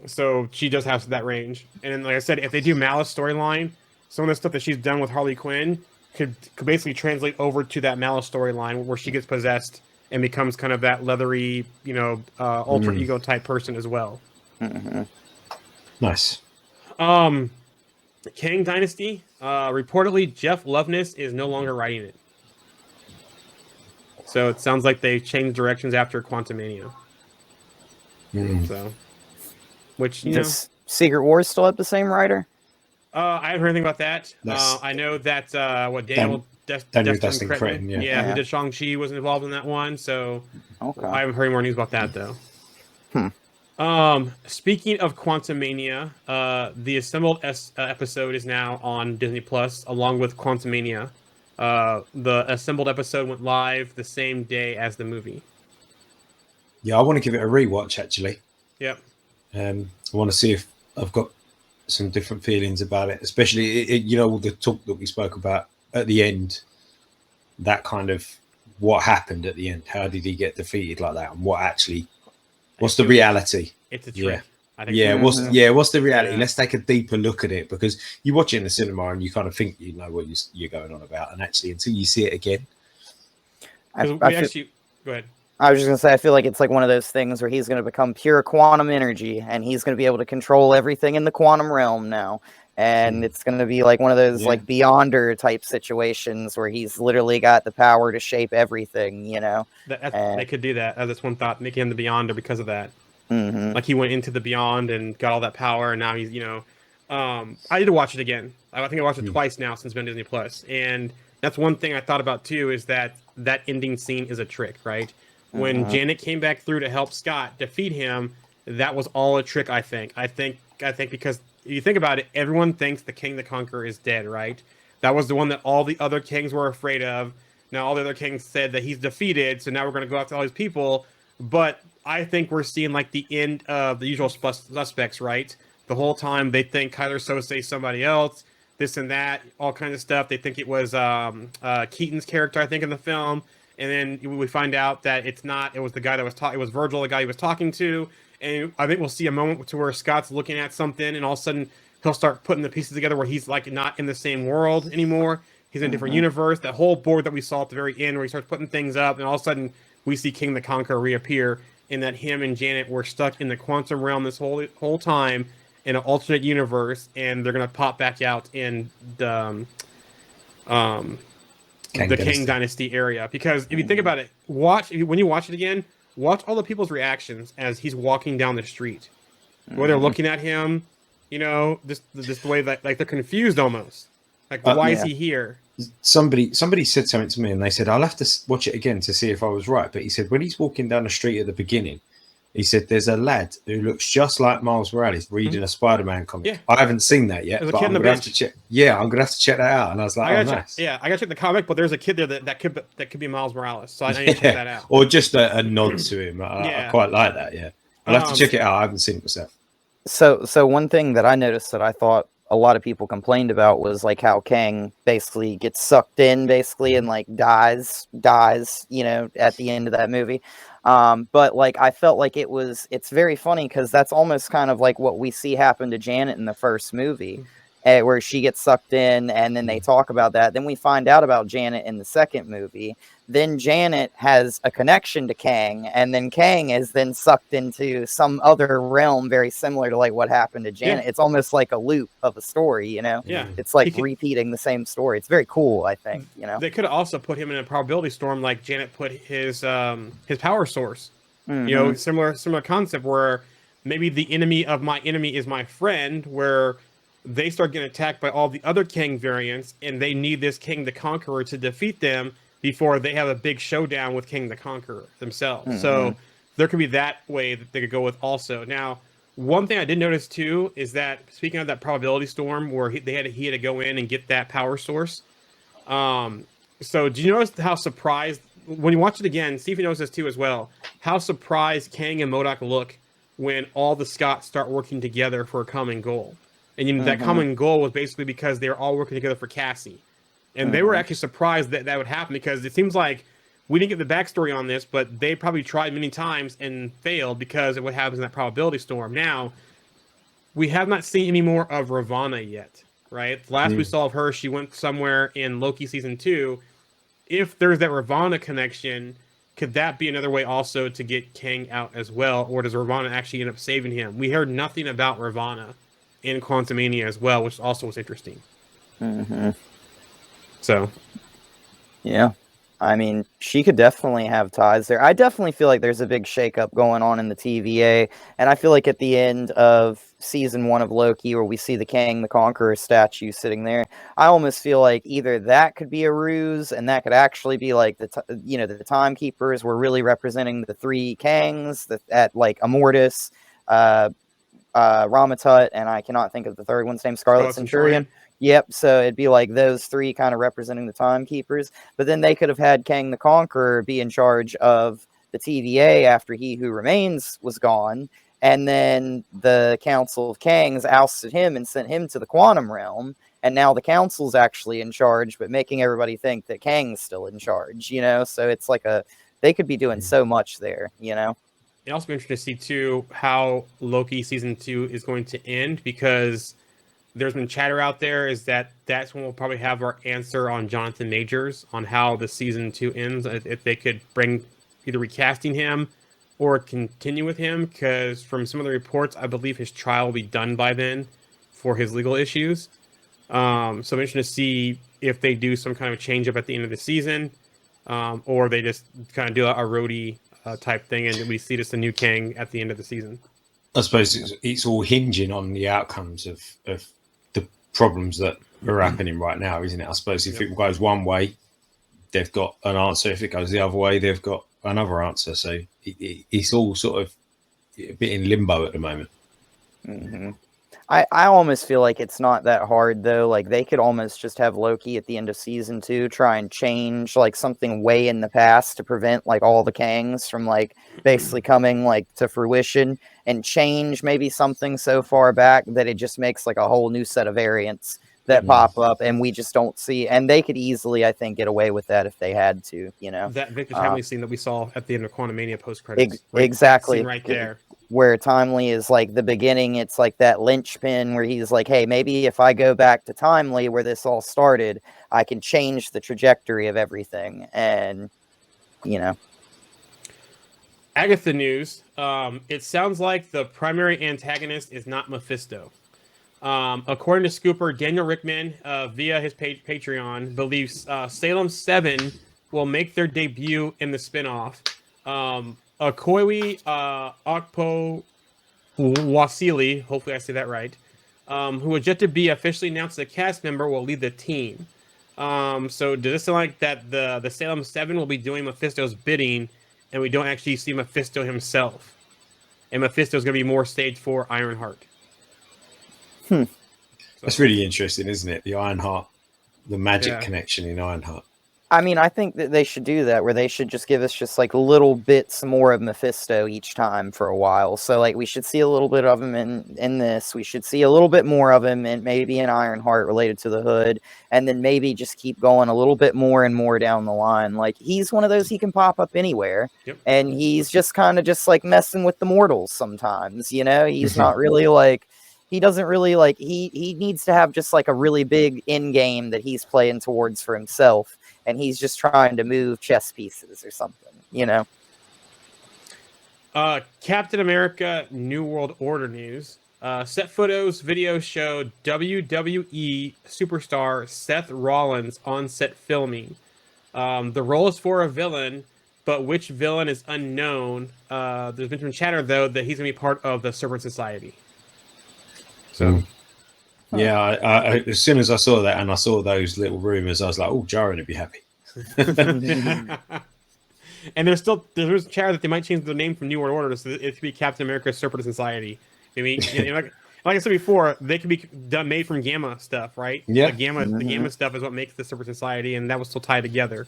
So she does have that range. And then, like I said, if they do Malice storyline, some of the stuff that she's done with Harley Quinn could basically translate over to that Malice storyline where she gets possessed and becomes kind of that leathery, you know, alter ego type person as well. Nice. Kang Dynasty, reportedly Jeff Loveness is no longer writing it. So it sounds like they changed directions after Quantumania. So, which, you know, Secret Wars still have the same writer? I haven't heard anything about that. I know that Daniel Destin Cretton, who did Shang-Chi, was involved in that one. So I haven't heard any more news about that though. Speaking of Quantumania, the assembled episode is now on Disney Plus along with Quantumania. The assembled episode went live the same day as the movie. Yeah, I want to give it a rewatch actually. Yep. I want to see if I've got some different feelings about it, especially you know, the talk that we spoke about at the end. That kind of what happened at the end. How did he get defeated like that? And what's the reality? It's a trick. I think. Yeah, what's the reality? Yeah. Let's take a deeper look at it, because you watch it in the cinema and you kind of think you know what you're going on about, and actually until you see it again. Because I we feel- actually go ahead. I was just gonna say, I feel like it's like one of those things where he's gonna become pure quantum energy, and he's gonna be able to control everything in the quantum realm now. And it's gonna be like one of those like Beyonder type situations where he's literally got the power to shape everything, you know. They could do that. That's one thought, making him the Beyonder because of that. Mm-hmm. Like he went into the Beyond and got all that power, and now he's, you know, I need to watch it again. I think I watched it twice now since it's been Disney Plus, and that's one thing I thought about too, is that ending scene is a trick, right? When Janet came back through to help Scott defeat him, that was all a trick. I think because if you think about it, everyone thinks the King the Conqueror is dead, right? That was the one that all the other kings were afraid of. Now all the other kings said that he's defeated, so now we're going to go after all these people. But I think we're seeing like the end of the usual suspects, right? The whole time they think Kyler Sose somebody else, this and that, all kinds of stuff. They think it was Keaton's character, I think, in the film. And then we find out that it's not. It was the guy that was talking. It was Virgil, the guy he was talking to. And I think we'll see a moment to where Scott's looking at something, and all of a sudden he'll start putting the pieces together where he's like not in the same world anymore. He's in a different universe. That whole board that we saw at the very end, where he starts putting things up, and all of a sudden we see King the Conqueror reappear, and that him and Janet were stuck in the quantum realm this whole time in an alternate universe, and they're gonna pop back out in the King Dynasty area. Because if you think about it, when you watch it again, watch all the people's reactions as he's walking down the street, where they're looking at him, you know, this the way that like they're confused almost, like why is he here? Somebody said something to me, and they said I'll have to watch it again to see if I was right. But he said when he's walking down the street at the beginning, he said there's a lad who looks just like Miles Morales reading a Spider-Man comic. Yeah. I haven't seen that yet, but I'm gonna have to check. Yeah, I'm gonna have to check that out. And I was like, nice. I gotta check the comic, but there's a kid there that could be Miles Morales, so I need to check that out. Or just a nod to him. I quite like that. Yeah, I'll have to check it out. I haven't seen it myself. So one thing that I noticed that I thought a lot of people complained about was like how Kang basically gets sucked in and like dies, you know, at the end of that movie. But like I felt like it's very funny because that's almost kind of like what we see happen to Janet in the first movie, where she gets sucked in, and then they talk about that. Then we find out about Janet in the second movie. Then Janet has a connection to Kang, and then Kang is then sucked into some other realm very similar to like what happened to Janet. Yeah. It's almost like a loop of a story, you know? Yeah. It's like repeating the same story. It's very cool, I think, you know? They could have also put him in a probability storm like Janet put his power source. Mm-hmm. You know, similar concept where maybe the enemy of my enemy is my friend, where they start getting attacked by all the other Kang variants, and they need this King the Conqueror to defeat them before they have a big showdown with King the Conqueror themselves. Mm-hmm. So there could be that way that they could go with also. Now, one thing I did notice too is that, speaking of that probability storm where he had to go in and get that power source. So do you notice how surprised, when you watch it again, see if you notice this too as well, how surprised Kang and MODOK look when all the Scots start working together for a common goal. And you know, that common goal was basically because they're all working together for Cassie. And they were actually surprised that that would happen, because it seems like we didn't get the backstory on this, but they probably tried many times and failed because of what happens in that probability storm. Now, we have not seen any more of Ravonna yet, right? The last we saw of her, she went somewhere in Loki season 2. If there's that Ravonna connection, could that be another way also to get Kang out as well? Or does Ravonna actually end up saving him? We heard nothing about Ravonna in Quantumania as well, which also was interesting. Mm-hmm. So, yeah, I mean, she could definitely have ties there. I definitely feel like there's a big shakeup going on in the TVA, and I feel like at the end of season 1 of Loki, where we see the Kang the Conqueror statue sitting there, I almost feel like either that could be a ruse, and that could actually be like the Timekeepers were really representing the 3 Kangs at like Immortus, Ramatut, and I cannot think of the third one's name, Scarlet Centurion. Yep, so it'd be like those 3 kind of representing the Timekeepers, but then they could have had Kang the Conqueror be in charge of the TVA after He Who Remains was gone, and then the Council of Kangs ousted him and sent him to the Quantum Realm, and now the Council's actually in charge, but making everybody think that Kang's still in charge, you know? So it's like they could be doing so much there, you know? it also be interesting to see too how Loki season 2 is going to end, because there's been chatter out there is that's when we'll probably have our answer on Jonathan Majors on how the season 2 ends, if they could bring either recasting him or continue with him, because from some of the reports, I believe his trial will be done by then for his legal issues. So I'm interested to see if they do some kind of change up at the end of the season, or they just kind of do a Rhodey type thing, and we see just a new Kang at the end of the season. I suppose it's all hinging on the outcomes of the problems that are happening right now, isn't it? I suppose if it goes one way, they've got an answer. If it goes the other way, they've got another answer. So it's all sort of a bit in limbo at the moment. Mm-hmm. I almost feel like it's not that hard, though. Like, they could almost just have Loki at the end of season 2 try and change like something way in the past to prevent like all the Kangs from like basically coming like to fruition, and change maybe something so far back that it just makes like a whole new set of variants that pop up, and we just don't see. And they could easily, I think, get away with that if they had to, you know. That Victor Timely scene that we saw at the end of Quantumania post credits, exactly right there, where Timely is like the beginning. It's like that linchpin where he's like, hey, maybe if I go back to Timely where this all started, I can change the trajectory of everything. And, you know. Agatha news. It sounds like the primary antagonist is not Mephisto. According to Scooper, Daniel Rickman, via his Patreon, believes Salem 7 will make their debut in the spinoff. Okoye Okpo Wasili, hopefully I say that right, who is yet to be officially announced as a cast member, will lead the team. So does this sound like that the Salem 7 will be doing Mephisto's bidding, and we don't actually see Mephisto himself? And Mephisto is going to be more staged for Ironheart. That's really interesting, isn't it? The Ironheart, the magic connection in Ironheart. I mean, I think that they should do that, where they should just give us just like little bits more of Mephisto each time for a while. So like we should see a little bit of him in this. We should see a little bit more of him and maybe in Ironheart related to the Hood, and then maybe just keep going a little bit more and more down the line. Like, he's one of those, he can pop up anywhere, and he's just kind of just like messing with the mortals sometimes, you know? He's not really like, he doesn't really like, he needs to have just like a really big end game that he's playing towards for himself, and he's just trying to move chess pieces or something, you know? Captain America New World Order news. Set photos video showed WWE superstar Seth Rollins on set filming. The role is for a villain, but which villain is unknown. There's been some chatter, though, that he's going to be part of the Serpent Society. So, yeah, I as soon as I saw that and I saw those little rumors, I was like, "Oh, Jaren would be happy." And there's chatter that they might change the name from New World Order, so it could be Captain America Serpent Society. I mean, like I said before, they could be made from Gamma stuff, right? Yeah, the Gamma stuff is what makes the Serpent Society, and that was still tied together.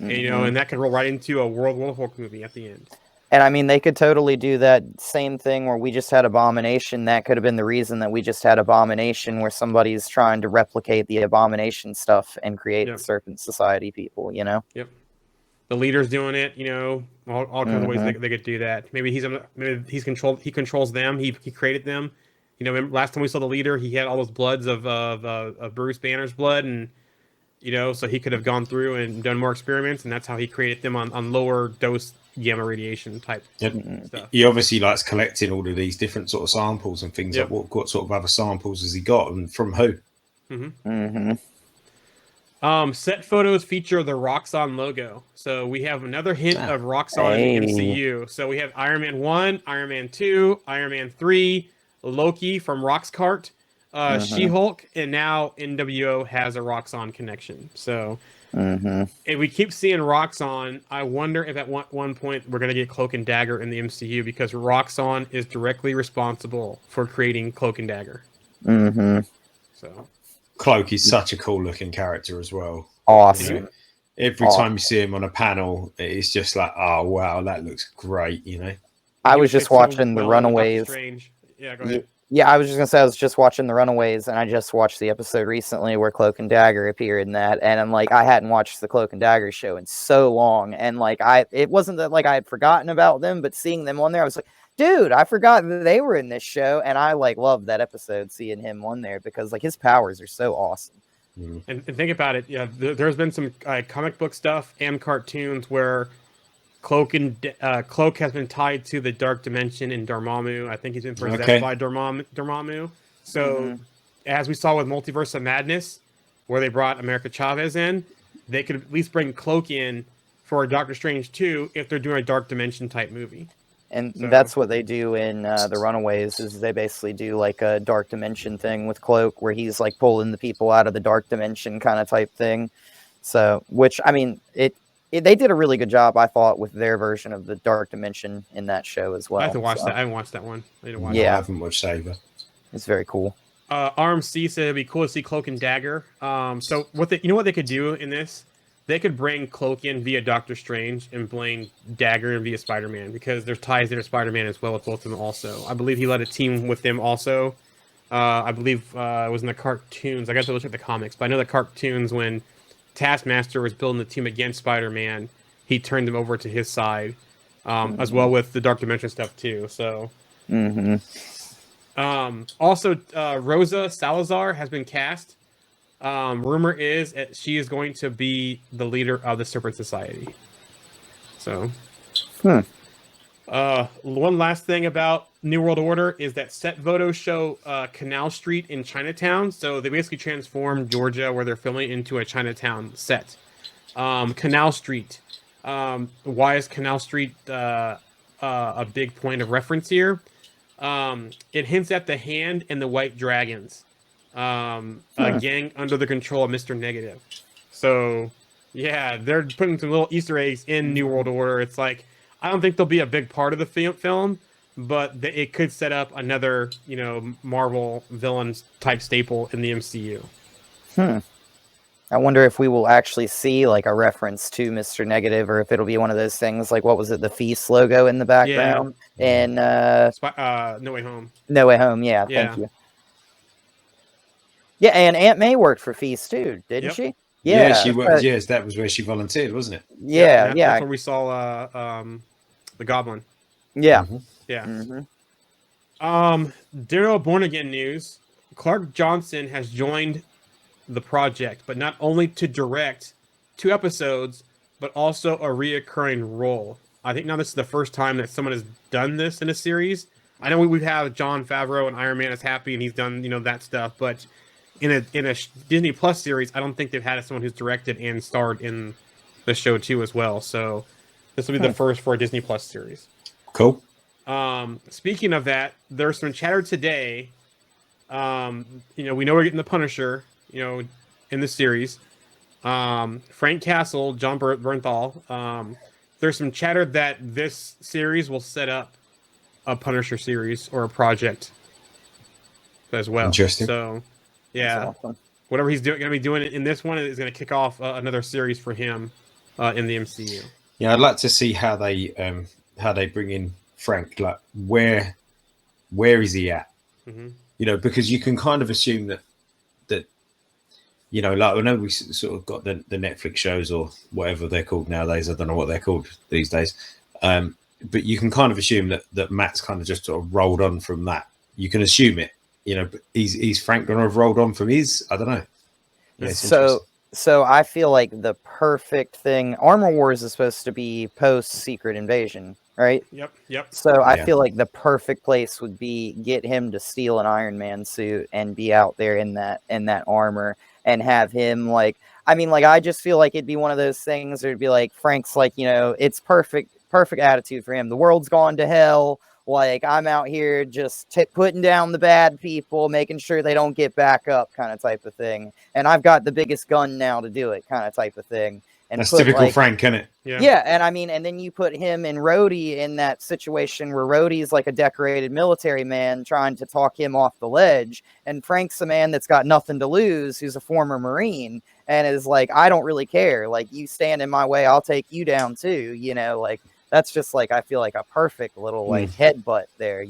And, you know, and that could roll right into a World War Hulk movie at the end. And I mean, they could totally do that same thing where we just had Abomination. That could have been the reason that we just had Abomination, where somebody's trying to replicate the Abomination stuff and create the Serpent Society people, you know? Yep. The leader's doing it, you know, all kinds of ways they could do that. Maybe he controls them. He created them. You know, remember last time we saw the leader, he had all those bloods of Bruce Banner's blood, and you know, so he could have gone through and done more experiments, and that's how he created them on lower dose gamma radiation type stuff. He obviously likes collecting all of these different sort of samples and things. Like what sort of other samples has he got, and from who? Set photos feature the Roxxon logo, so we have another hint of Roxxon in the MCU. So we have Iron Man 1, Iron Man 2, Iron Man 3, Loki from Roxcart, She-Hulk, and now NWO has a Roxxon connection. So if we keep seeing Roxxon, I wonder if at one point we're going to get Cloak and Dagger in the MCU, because Roxxon is directly responsible for creating Cloak and Dagger. So Cloak is such a cool looking character as well. Awesome. You know, every time you see him on a panel, it's just like, oh wow, that looks great. You know, I was just watching the Runaways. Strange. Yeah, go ahead. Yeah, I was just gonna say I was just watching The Runaways, and I just watched the episode recently where Cloak and Dagger appeared in that, and I'm like, I hadn't watched the Cloak and Dagger show in so long, and like it wasn't that like I had forgotten about them, but seeing them on there, I was like, dude, I forgot that they were in this show, and I like loved that episode, seeing him on there because like his powers are so awesome. And think about it. Yeah, there's been some comic book stuff and cartoons where Cloak has been tied to the Dark Dimension in Dormammu. I think he's been possessed by Dormammu. So, as we saw with Multiverse of Madness, where they brought America Chavez in, they could at least bring Cloak in for Doctor Strange 2 if they're doing a Dark Dimension type movie. And that's what they do in The Runaways, is they basically do like a Dark Dimension thing with Cloak, where he's like pulling the people out of the Dark Dimension kind of type thing. So, which, I mean, they did a really good job, I thought, with their version of the Dark Dimension in that show as well. I have to watch that. I haven't watched that one. I need to watch I haven't watched Saber. It's very cool. RMC said it'd be cool to see Cloak and Dagger. So what they could do in this? They could bring Cloak in via Doctor Strange and bring Dagger in via Spider-Man, because there's ties there to Spider-Man as well with both of them also. I believe he led a team with them also. I believe it was in the cartoons. I got to look at the comics, but I know the cartoons, when Taskmaster was building the team against Spider-Man, he turned them over to his side, as well with the Dark Dimension stuff too. So, also, Rosa Salazar has been cast. Rumor is that she is going to be the leader of the Serpent Society. So, one last thing about New World Order is that set photos show Canal Street in Chinatown. So they basically transformed Georgia, where they're filming, into a Chinatown set. Canal Street. Why is Canal Street a big point of reference here? It hints at the Hand and the White Dragons. A gang under the control of Mr. Negative. So, yeah, they're putting some little Easter eggs in New World Order. It's like, I don't think they'll be a big part of the film, but it could set up another, Marvel villains type staple in the MCU. I wonder if we will actually see like a reference to Mr. Negative, or if it'll be one of those things like, what was it, the Feast logo in the background? And No Way Home. No Way Home, yeah. Thank you. Yeah, and Aunt May worked for Feast too, didn't she? Yeah, she worked. Yes, that was where she volunteered, wasn't it? Yeah. That's where we saw the Goblin. Yeah. Daryl Born Again news. Clark Johnson has joined the project, but not only to direct 2 episodes, but also a reoccurring role. I think now this is the first time that someone has done this in a series. I know we've had Jon Favreau and Iron Man is Happy, and he's done that stuff, but in a Disney Plus series, I don't think they've had someone who's directed and starred in the show too as well. So this will be the first for a Disney Plus series. Cool. Speaking of that, there's some chatter today. We know we're getting the Punisher, in the series. Frank Castle, John Bernthal. There's some chatter that this series will set up a Punisher series or a project as well. Interesting. So, yeah, awesome. Whatever he's going to be doing in this one is going to kick off another series for him in the MCU. Yeah, I'd like to see how they bring in Frank. Like, where is he at? Because you can kind of assume that like, I know we sort of got the Netflix shows or whatever they're called nowadays. I don't know what they're called these days. But you can kind of assume that Matt's kind of just sort of rolled on from that. You can assume it. But is Frank going to have rolled on from his? I don't know. Yeah, so I feel like the perfect thing. Armor Wars is supposed to be post Secret Invasion, right? Yep. So I feel like the perfect place would be get him to steal an Iron Man suit and be out there in that armor and have him like. I mean, like, I just feel like it'd be one of those things. Where it'd be like Frank's like, it's perfect attitude for him. The world's gone to hell. Like, I'm out here just putting down the bad people, making sure they don't get back up, kind of type of thing. And I've got the biggest gun now to do it, kind of type of thing. And that's typical Frank, isn't it? Yeah, and I mean, and then you put him and Rhodey in that situation where Rhodey's like a decorated military man trying to talk him off the ledge, and Frank's a man that's got nothing to lose, who's a former Marine, and is like, I don't really care. Like, you stand in my way, I'll take you down too, like. That's just like, I feel like a perfect little like headbutt there,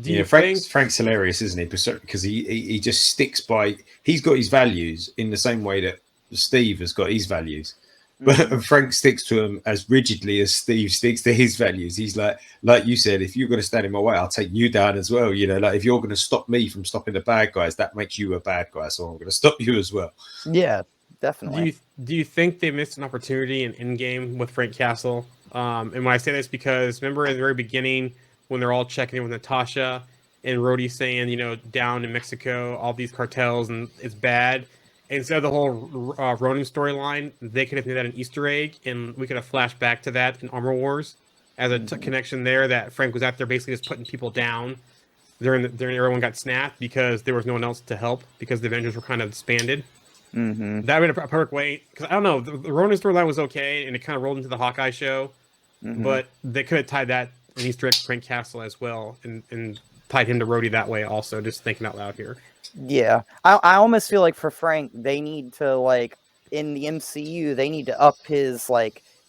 Do you Frank's hilarious, isn't he? Because he just sticks by. He's got his values in the same way that Steve has got his values, but Frank sticks to them as rigidly as Steve sticks to his values. He's like you said, if you're going to stand in my way, I'll take you down as well. You know, like if you're going to stop me from stopping the bad guys, that makes you a bad guy, so I'm going to stop you as well. Yeah, definitely. Do you think they missed an opportunity in Endgame with Frank Castle? And when I say this, because remember in the very beginning when they're all checking in with Natasha and Rhodey saying, you know, down in Mexico, all these cartels and it's bad. Instead of the whole Ronin storyline, they could have made that an Easter egg, and we could have flashed back to that in Armor Wars as a connection there. That Frank was out there basically just putting people down during everyone got snapped because there was no one else to help because the Avengers were kind of disbanded. That would be a perfect way, because I don't know, the Ronin storyline was okay and it kind of rolled into the Hawkeye show, but they could have tied that an Easter egg to Frank Castle as well and tied him to Rhodey that way also, just thinking out loud here. Yeah, I almost feel like for Frank, they need to, like, in the MCU, they need to up his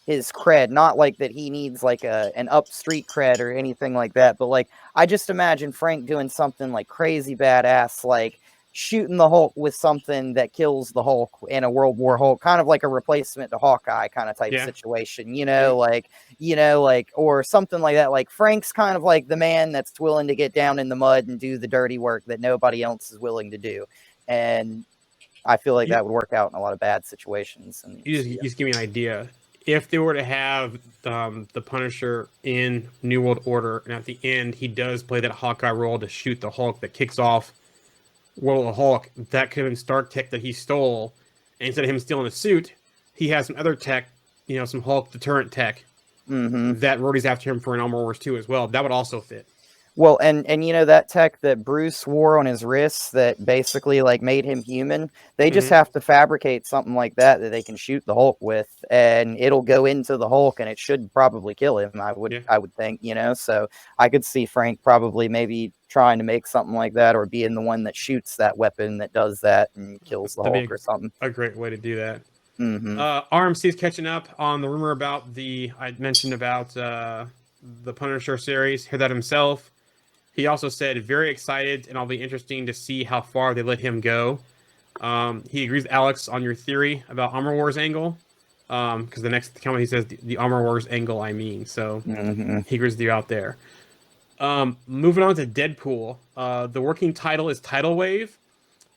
cred. Not like that he needs like an up street cred or anything like that, but like I just imagine Frank doing something like crazy badass, like shooting the Hulk with something that kills the Hulk in a World War Hulk, kind of like a replacement to Hawkeye kind of type situation, you know, like, or something like that. Like Frank's kind of like the man that's willing to get down in the mud and do the dirty work that nobody else is willing to do. And I feel like that would work out in a lot of bad situations. And you just give me an idea. If they were to have the Punisher in New World Order, and at the end he does play that Hawkeye role to shoot the Hulk that kicks off World of Hulk, that could have been Stark tech that he stole, and instead of him stealing a suit, he has some other tech, you know, some Hulk deterrent tech that Rhodey's after him for an Armor Wars 2 as well. That would also fit. Well, and you know that tech that Bruce wore on his wrists that basically like made him human, they just have to fabricate something like that they can shoot the Hulk with, and it'll go into the Hulk and it should probably kill him, I would think, you know. So I could see Frank probably maybe trying to make something like that, or being the one that shoots that weapon that does that and kills the Hulk or something. A great way to do that. RMC is catching up on the rumor about I mentioned about the Punisher series. Heard that himself. He also said, very excited, and it'll be interesting to see how far they let him go. He agrees with Alex on your theory about Armor Wars angle, because the next comment he says, the Armor Wars angle, I mean. So he agrees with you out there. Moving on to Deadpool. The working title is Tidal Wave.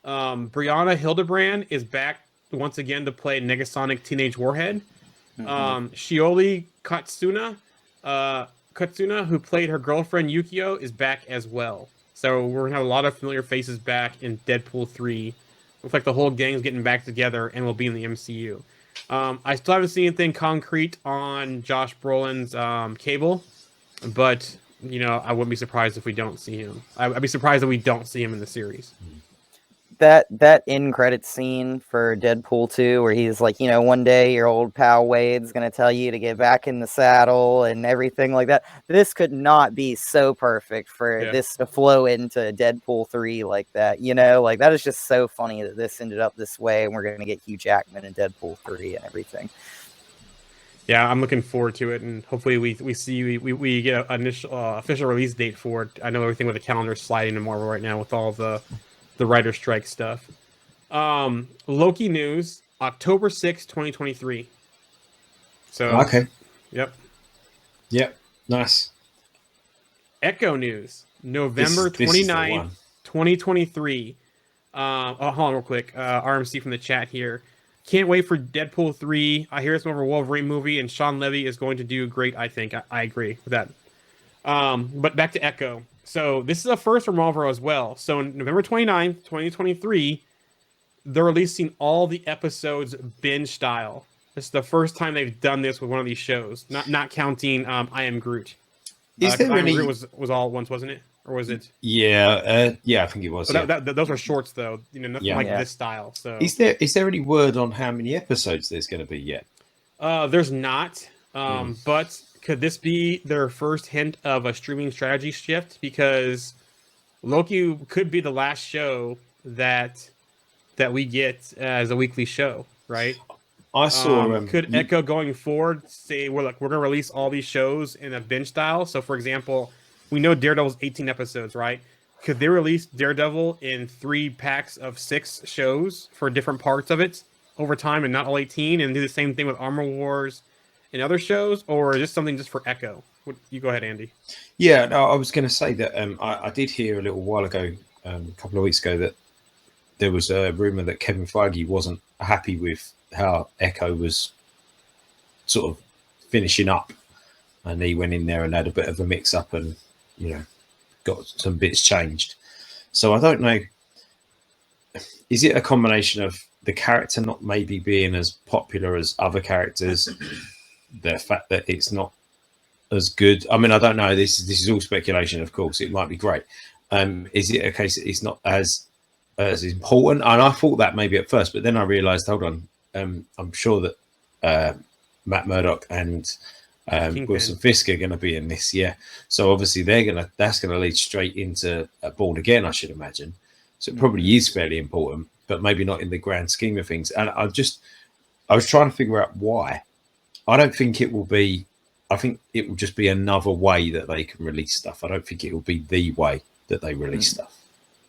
Brianna Hildebrand is back once again to play Negasonic Teenage Warhead. Shioli Katsuna, who played her girlfriend Yukio, is back as well. So we're gonna have a lot of familiar faces back in Deadpool 3. Looks like the whole gang's getting back together and will be in the MCU. I still haven't seen anything concrete on Josh Brolin's Cable, but you know, I wouldn't be surprised if we don't see him. I'd be surprised if we don't see him in the series. That end credit scene for Deadpool 2, where he's like, you know, one day your old pal Wade's gonna tell you to get back in the saddle and everything like that. This could not be so perfect for this to flow into Deadpool 3 like that. You know, like that is just so funny that this ended up this way, and we're gonna get Hugh Jackman in Deadpool 3 and everything. Yeah, I'm looking forward to it, and hopefully we get an initial official release date for it. I know everything with the calendar sliding to Marvel right now with all the writer strike stuff. Loki news, October 6th, 2023. So okay. Yep. Nice. Echo news, November 29th, 2023. Hold on real quick. RMC from the chat here. Can't wait for Deadpool 3. I hear it's more of a Wolverine movie, and Sean Levy is going to do great, I think. I agree with that. But back to Echo. So this is a first for Marvel as well. So on November 29th, 2023, they're releasing all the episodes binge style. This is the first time they've done this with one of these shows, not counting I Am Groot. Is there any... Groot was all at once, wasn't it? Or was it? Yeah, I think it was. Those are shorts, though. You know, nothing like this style. So is there any word on how many episodes there's going to be yet? There's not. But could this be their first hint of a streaming strategy shift? Because Loki could be the last show that we get as a weekly show, right? I saw. Could Echo going forward say we're going to release all these shows in a binge style? So, for example, we know Daredevil's 18 episodes, right? Could they release Daredevil in 3 packs of 6 shows for different parts of it over time and not all 18, and do the same thing with Armor Wars and other shows, or is this something just for Echo? You go ahead, Andy. Yeah, no, I was going to say that I did hear a little while ago, a couple of weeks ago, that there was a rumor that Kevin Feige wasn't happy with how Echo was sort of finishing up, and he went in there and had a bit of a mix up and, you know, got some bits changed. So I don't know, is it a combination of the character not maybe being as popular as other characters, the fact that it's not as good? I mean, I don't know, this is all speculation, of course. It might be great. Is it a case that it's not as important? And I thought that maybe at first, but then I realized, hold on, I'm sure that Matt Murdock and Wilson Fisk are going to be in this, yeah. So obviously that's going to lead straight into Born Again, I should imagine. So it probably is fairly important, but maybe not in the grand scheme of things. And I was trying to figure out why. I don't think it will be. I think it will just be another way that they can release stuff. I don't think it will be the way that they release stuff.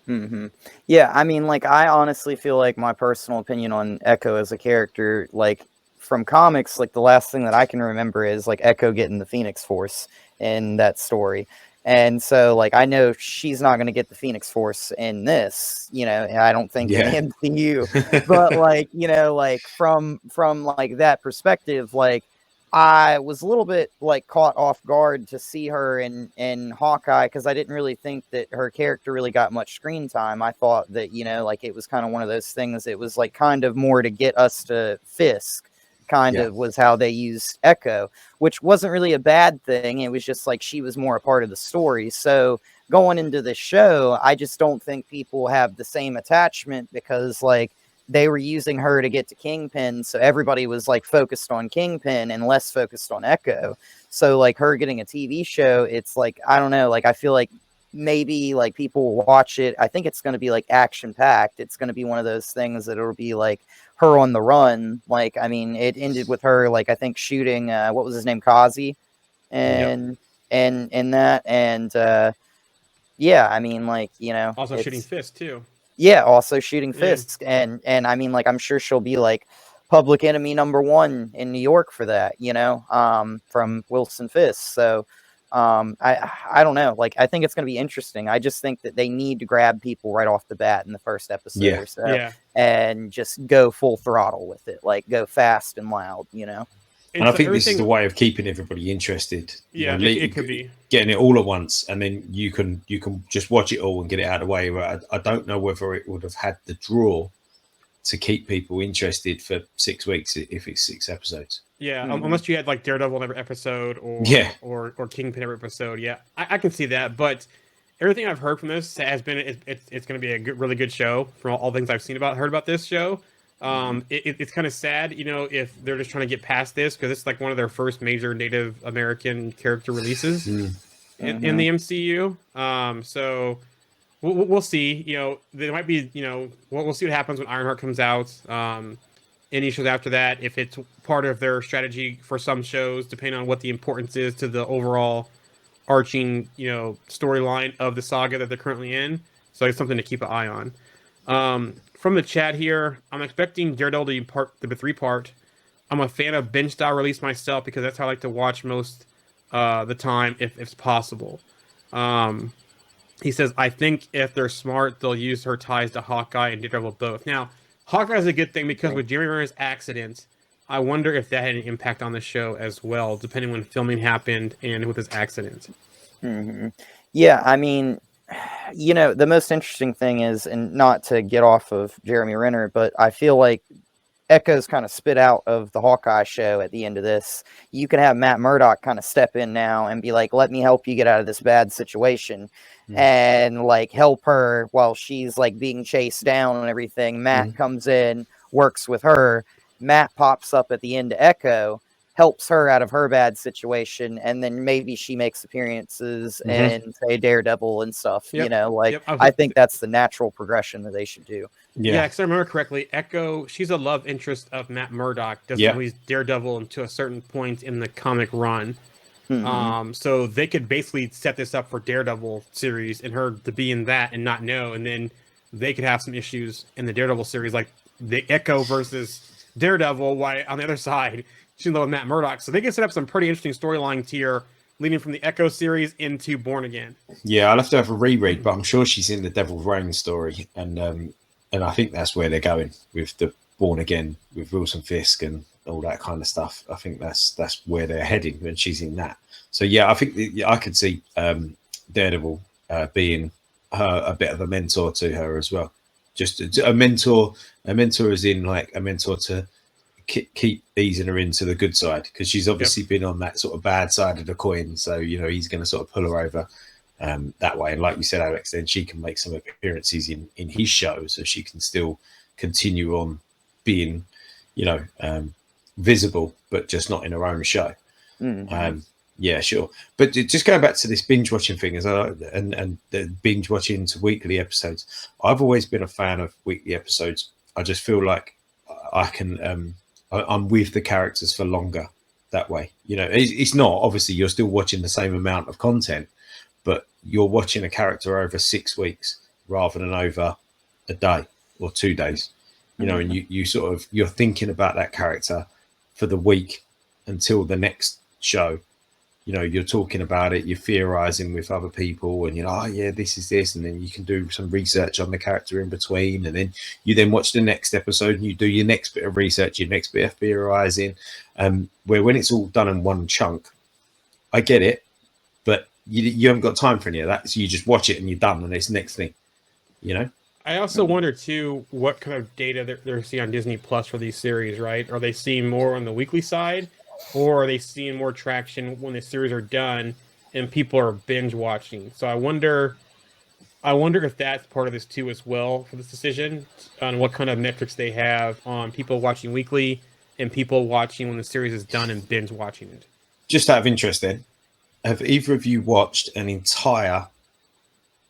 Mm-hmm. Yeah, I mean, like, I honestly feel like my personal opinion on Echo as a character, like, from comics, like, the last thing that I can remember is, like, Echo getting the Phoenix Force in that story. And so, like, I know she's not going to get the Phoenix Force in this, you know, I don't think in the MCU. But, like, you know, like, from like, that perspective, like, I was a little bit, like, caught off guard to see her in Hawkeye, because I didn't really think that her character really got much screen time. I thought that, you know, like, it was kind of one of those things. It was, like, kind of more to get us to Fisk, kind of was how they used Echo, which wasn't really a bad thing. It was just, like, she was more a part of the story. So going into the show, I just don't think people have the same attachment, because, like, they were using her to get to Kingpin, so everybody was, like, focused on Kingpin and less focused on Echo. So, like, her getting a TV show, it's like, I don't know, like, I feel like maybe, like, people will watch it. I think it's going to be, like, action-packed. It's going to be one of those things that it'll be, like, her on the run. Like, I mean, it ended with her, like, I think shooting, what was his name, Kazi? And that, and, yeah, I mean, like, you know. Also shooting Fisk, too. Yeah, also shooting Fisk, and I mean, like, I'm sure she'll be, like, public enemy #1 in New York for that, you know, from Wilson Fisk. So, I don't know. Like, I think it's going to be interesting. I just think that they need to grab people right off the bat in the first episode or so, and just go full throttle with it, like, go fast and loud, you know. And I think this is the way of keeping everybody interested. Yeah, it could be getting it all at once, and then you can just watch it all and get it out of the way. I don't know whether it would have had the draw to keep people interested for 6 weeks if it's 6 episodes. Yeah, unless you had, like, Daredevil in every episode, or Kingpin every episode. Yeah, I can see that. But everything I've heard from this has been it's going to be a really good show. From all things I've heard about this show. It's kind of sad, you know, if they're just trying to get past this, because it's like one of their first major Native American character releases in the MCU. So we'll see. You know, there might be, you know, we'll see what happens when Ironheart comes out. Any shows after that, if it's part of their strategy for some shows, depending on what the importance is to the overall arching, you know, storyline of the saga that they're currently in. So it's something to keep an eye on. From the chat here, I'm expecting Daredevil to be the 3-part. I'm a fan of binge style release myself, because that's how I like to watch most the time, if it's possible. He says, I think if they're smart, they'll use her ties to Hawkeye and Daredevil both. Now, Hawkeye is a good thing, because with Jeremy Renner's accident, I wonder if that had an impact on the show as well, depending when filming happened and with his accident. Yeah, I mean, you know, the most interesting thing is, and not to get off of Jeremy Renner, but I feel like Echo's kind of spit out of the Hawkeye show at the end of this. You can have Matt Murdock kind of step in now and be like, let me help you get out of this bad situation, and, like, help her while she's, like, being chased down and everything. Matt comes in, works with her. Matt pops up at the end of Echo, helps her out of her bad situation, and then maybe she makes appearances in, say, Daredevil and stuff. You know, like, I think that's the natural progression that they should do. Yeah, because I remember correctly, Echo, she's a love interest of Matt Murdock, doesn't he's Daredevil to a certain point in the comic run. So they could basically set this up for Daredevil series and her to be in that and not know, and then they could have some issues in the Daredevil series, like the Echo versus Daredevil. Why on the other side, she's in love with Matt Murdock. So they can set up some pretty interesting storylines here, leading from the Echo series into Born Again. Yeah, I'll have to have a reread, but I'm sure she's in the Devil's Reign story, and I think that's where they're going with the Born Again with Wilson Fisk and all that kind of stuff. I think that's where they're heading when she's in that. So yeah, I think I could see Daredevil being a bit of a mentor to her as well. Just a mentor as in like a mentor to keep easing her into the good side, because she's obviously been on that sort of bad side of the coin. So he's going to sort of pull her over that way. And like you said, Alex, then she can make some appearances in his show, so she can still continue on being visible, but just not in her own show. Yeah, sure. But just going back to this binge watching thing, and the binge watching to weekly episodes, I've always been a fan of weekly episodes. I just feel like I can, I'm with the characters for longer that way. It's not, obviously you're still watching the same amount of content, but you're watching a character over 6 weeks rather than over a day or 2 days. And you're thinking about that character for the week until the next show. You're talking about it, you're theorizing with other people, and oh yeah, this is this, and then you can do some research on the character in between, and then you watch the next episode and you do your next bit of research, your next bit of theorizing. Where when it's all done in one chunk, I get it, but you haven't got time for any of that, so you just watch it and you're done, and it's the next thing. I also wonder too what kind of data they're seeing on Disney Plus for these series, right? Are they seeing more on the weekly side, or are they seeing more traction when the series are done and people are binge watching? So I wonder if that's part of this too as well for this decision, on what kind of metrics they have on people watching weekly and people watching when the series is done and binge watching it. Just out of interest then, have either of you watched an entire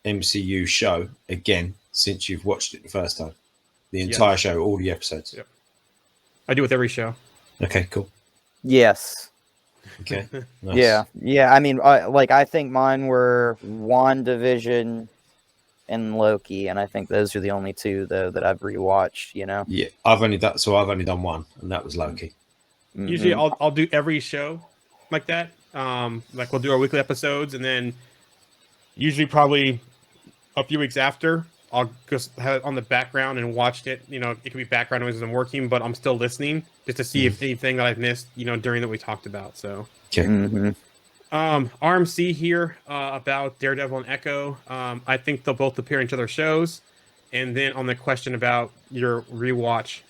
MCU show again since you've watched it the first time? The entire show, all the episodes? Yep. I do with every show. Okay, cool. Yes. Okay. Nice. Yeah. I mean, I think mine were WandaVision and Loki, and I think those are the only two though that I've rewatched. Yeah, I've only done one, and that was Loki. Mm-hmm. Usually, I'll do every show like that. Like we'll do our weekly episodes, and then usually probably a few weeks after, I'll just have it on the background and watched it. It could be background noise as I'm working, but I'm still listening just to see if anything that I've missed, during that we talked about. So, okay. RMC here about Daredevil and Echo. I think they'll both appear in each other's shows. And then on the question about your rewatch,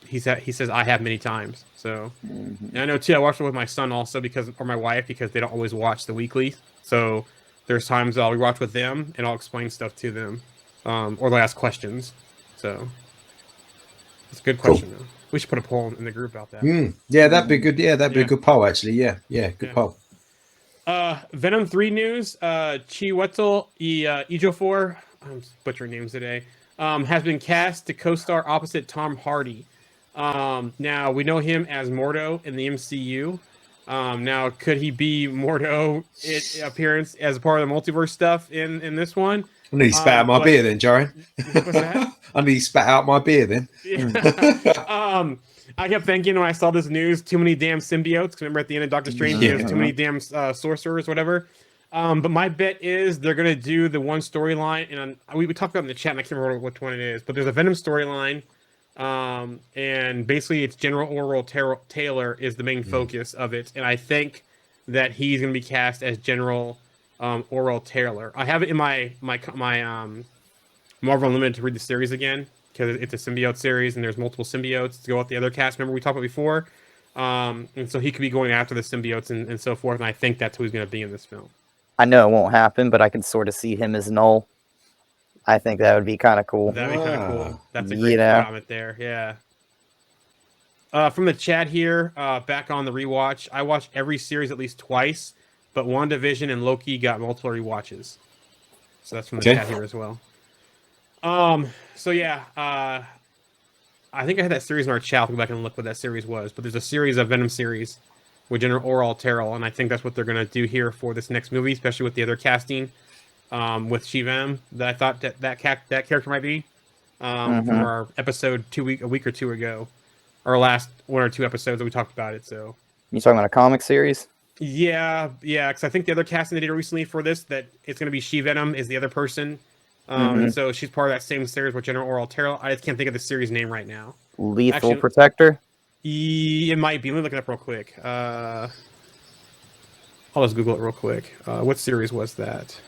he says I have many times. So, and I know too. I watched it with my son also or my wife, because they don't always watch the weekly. So there's times I'll rewatch with them and I'll explain stuff to them. Or they'll ask questions. So it's a good question, though. We should put a poll in the group about that. Yeah, that'd be good. Yeah, that'd be a good poll, actually. Yeah, good poll. Venom 3 news. Chiwetel Ejiofor, I'm butchering names today, has been cast to co-star opposite Tom Hardy. Now, we know him as Mordo in the MCU. Now, could he be Mordo appearance as a part of the multiverse stuff in this one? I need to spat out my beer then, Jaren. What's that? I need to spat out my beer then. I kept thinking when I saw this news, too many damn symbiotes. Remember at the end of Doctor Strange, there's too many damn sorcerers, whatever. But my bet is they're going to do the one storyline. And we talked about it in the chat, and I can't remember which one it is. But there's a Venom storyline. And basically, it's General Oral Taylor is the main focus of it. And I think that he's going to be cast as General Oral Taylor. I have it in my Marvel Unlimited to read the series again, because it's a symbiote series and there's multiple symbiotes to go with the other cast member we talked about before. And so he could be going after the symbiotes and so forth. And I think that's who he's going to be in this film. I know it won't happen, but I can sort of see him as Null. I think that would be kind of cool. That'd be kind of cool. That's a great comment there. Yeah. From the chat here, back on the rewatch, I watched every series at least twice, but WandaVision and Loki got multiple rewatches. So that's from the chat here as well. So yeah, I think I had that series in our chat. I'll go back and look what that series was. But there's a series of Venom series with General Oral Terrell, and I think that's what they're going to do here for this next movie, especially with the other casting with Shivam that I thought that character might be from our episode a week or two ago, our last 1 or 2 episodes that we talked about it. So You talking about a comic series? yeah, because I think the other casting they did recently for this, that it's going to be She-Venom is the other person. And so she's part of that same series with General Oral Terrell. I just can't think of the series name right now. Lethal Protector? It might be. Let me look it up real quick. I'll just Google it real quick. What series was that?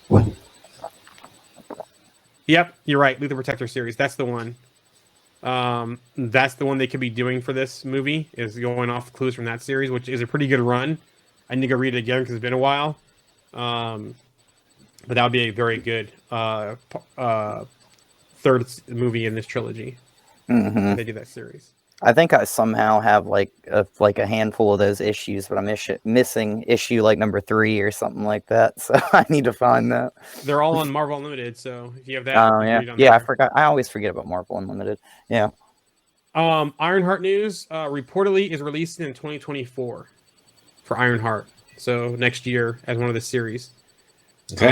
What? Yep, you're right. Lethal Protector series. That's the one. That's the one they could be doing for this movie, is going off clues from that series, which is a pretty good run. I need to go read it again because it's been a while. But that would be a very good third movie in this trilogy. If they do that series. I think I somehow have like a handful of those issues, but I'm missing issue like number 3 or something like that. So I need to find that. They're all on Marvel Unlimited, so if you have that, Oh you can yeah, read on yeah. I there. forgot. I always forget about Marvel Unlimited. Yeah. Ironheart news reportedly is releasing in 2024 for Ironheart, so next year as one of the series. Okay.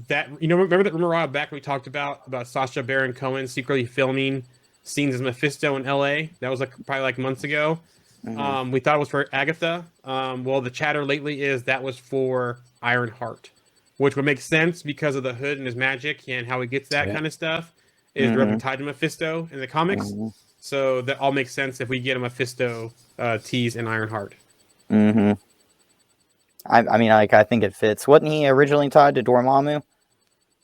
That remember a while back we talked about Sacha Baron Cohen secretly filming scenes as Mephisto in L.A. That was probably like months ago. We thought it was for Agatha. Well, the chatter lately is that was for Ironheart, which would make sense because of the hood and his magic and how he gets that kind of stuff is directly tied to Mephisto in the comics. So that all makes sense if we get a Mephisto tease in Ironheart. I mean, like, I think it fits. Wasn't he originally tied to Dormammu?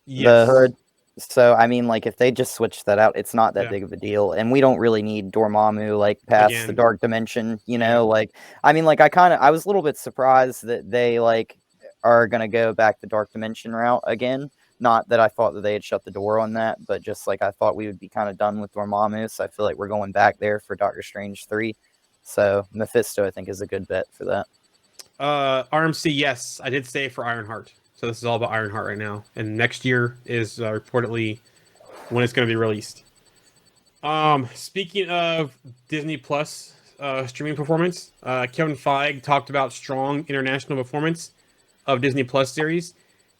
Yes. The hood. So I mean, like, if they just switch that out, it's not that big of a deal, and we don't really need Dormammu like past the Dark Dimension, you know. Like, I mean, like, I was a little bit surprised that they like are gonna go back the Dark Dimension route again. Not that I thought that they had shut the door on that, but just like I thought we would be kind of done with Dormammu, so I feel like we're going back there for Doctor Strange 3. So Mephisto, I think, is a good bet for that. RMC, yes, I did say for Ironheart. So this is all about Ironheart right now, and next year is reportedly when it's going to be released. Speaking of Disney Plus streaming performance, Kevin Feige talked about strong international performance of Disney Plus series.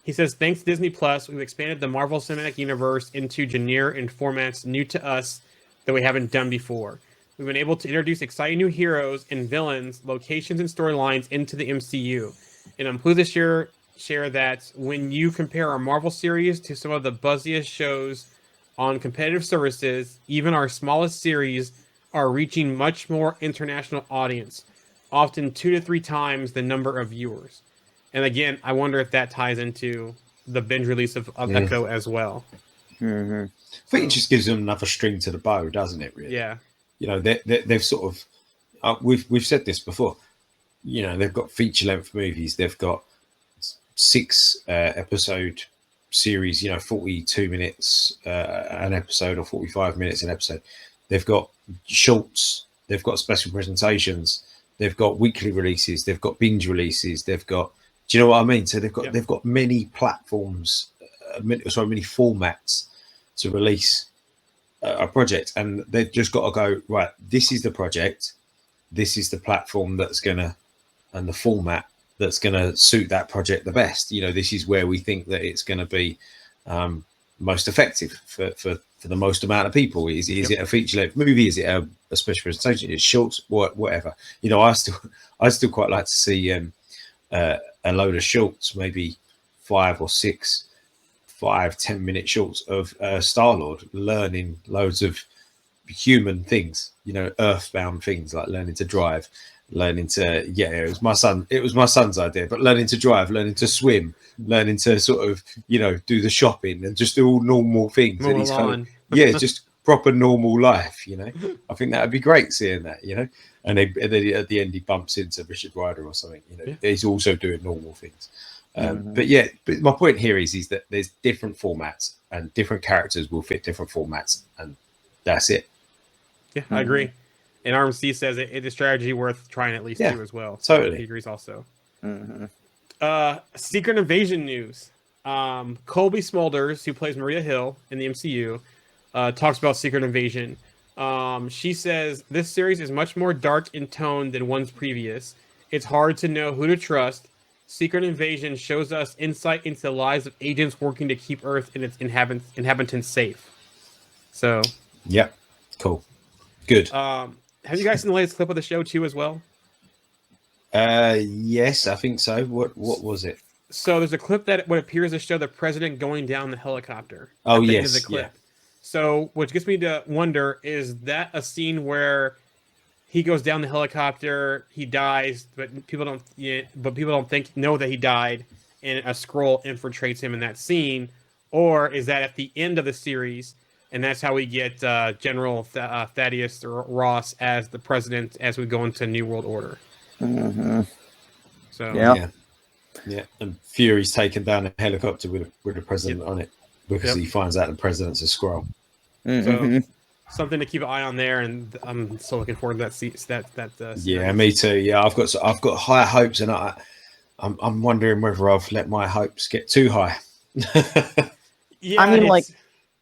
He says, thanks to Disney Plus, we've expanded the Marvel Cinematic Universe into genre and formats new to us that we haven't done before. We've been able to introduce exciting new heroes and villains, locations, and storylines into the MCU. And I'm pleased to share that when you compare our Marvel series to some of the buzziest shows on competitive services, even our smallest series are reaching much more international audience, often 2 to 3 times the number of viewers. And again, I wonder if that ties into the binge release of Echo as well. I think it just gives them another string to the bow, doesn't it? Really? Yeah. You know, they've sort of we've said this before. You know, they've got feature length movies. They've got 6 episode series. You know, 42 minutes an episode or 45 minutes an episode. They've got shorts. They've got special presentations. They've got weekly releases. They've got binge releases. They've got. Do you know what I mean? So they've got many platforms, many formats to release a project, and they've just got to go right. This is the project. This is the platform that's gonna, and the format that's gonna suit that project the best. You know, this is where we think that it's gonna be most effective for the most amount of people. Is it a feature length movie? Is it a special presentation? Is it shorts? Whatever. You know, I still quite like to see a load of shorts, maybe 5 or 6 5-10 minute shorts of Star-Lord learning loads of human things, you know, earthbound things like learning to drive, learning to it was my son's idea, but learning to drive, learning to swim, learning to sort of, you know, do the shopping and just do all normal things. And he's kind of, just proper normal life, you know. I think that would be great seeing that, you know. And then at the end he bumps into Richard Rider or something, you know. He's also doing normal things. But my point here is that there's different formats and different characters will fit different formats, and that's it. Yeah, I agree. And RMC says it's a strategy worth trying at least too as well. Totally. He agrees also. Secret Invasion news. Colby Smulders, who plays Maria Hill in the MCU, talks about Secret Invasion. She says this series is much more dark in tone than one's previous. It's hard to know who to trust. Secret Invasion shows us insight into the lives of agents working to keep Earth and its inhabitants safe. So, Yep, cool, good. have you guys seen the latest clip of the show too, as well? Yes, I think so. What was it? So there's a clip that what appears to show the president going down the helicopter. Oh, at the end yes, of the clip. yeah. So, which gets me to wonder: is that a scene where he goes down the helicopter, he dies, but people don't know that he died, and a Skrull infiltrates him in that scene, or is that at the end of the series, and that's how we get General Thaddeus Ross as the president as we go into New World Order? Mm-hmm. So Yeah, and Fury's taken down a helicopter with the president on it because he finds out the president's a Skrull. Mm-hmm. So something to keep an eye on there, and I'm so looking forward to that. Yeah, me too. Yeah, I've got higher hopes, and I'm wondering whether I've let my hopes get too high. Yeah, I mean, like,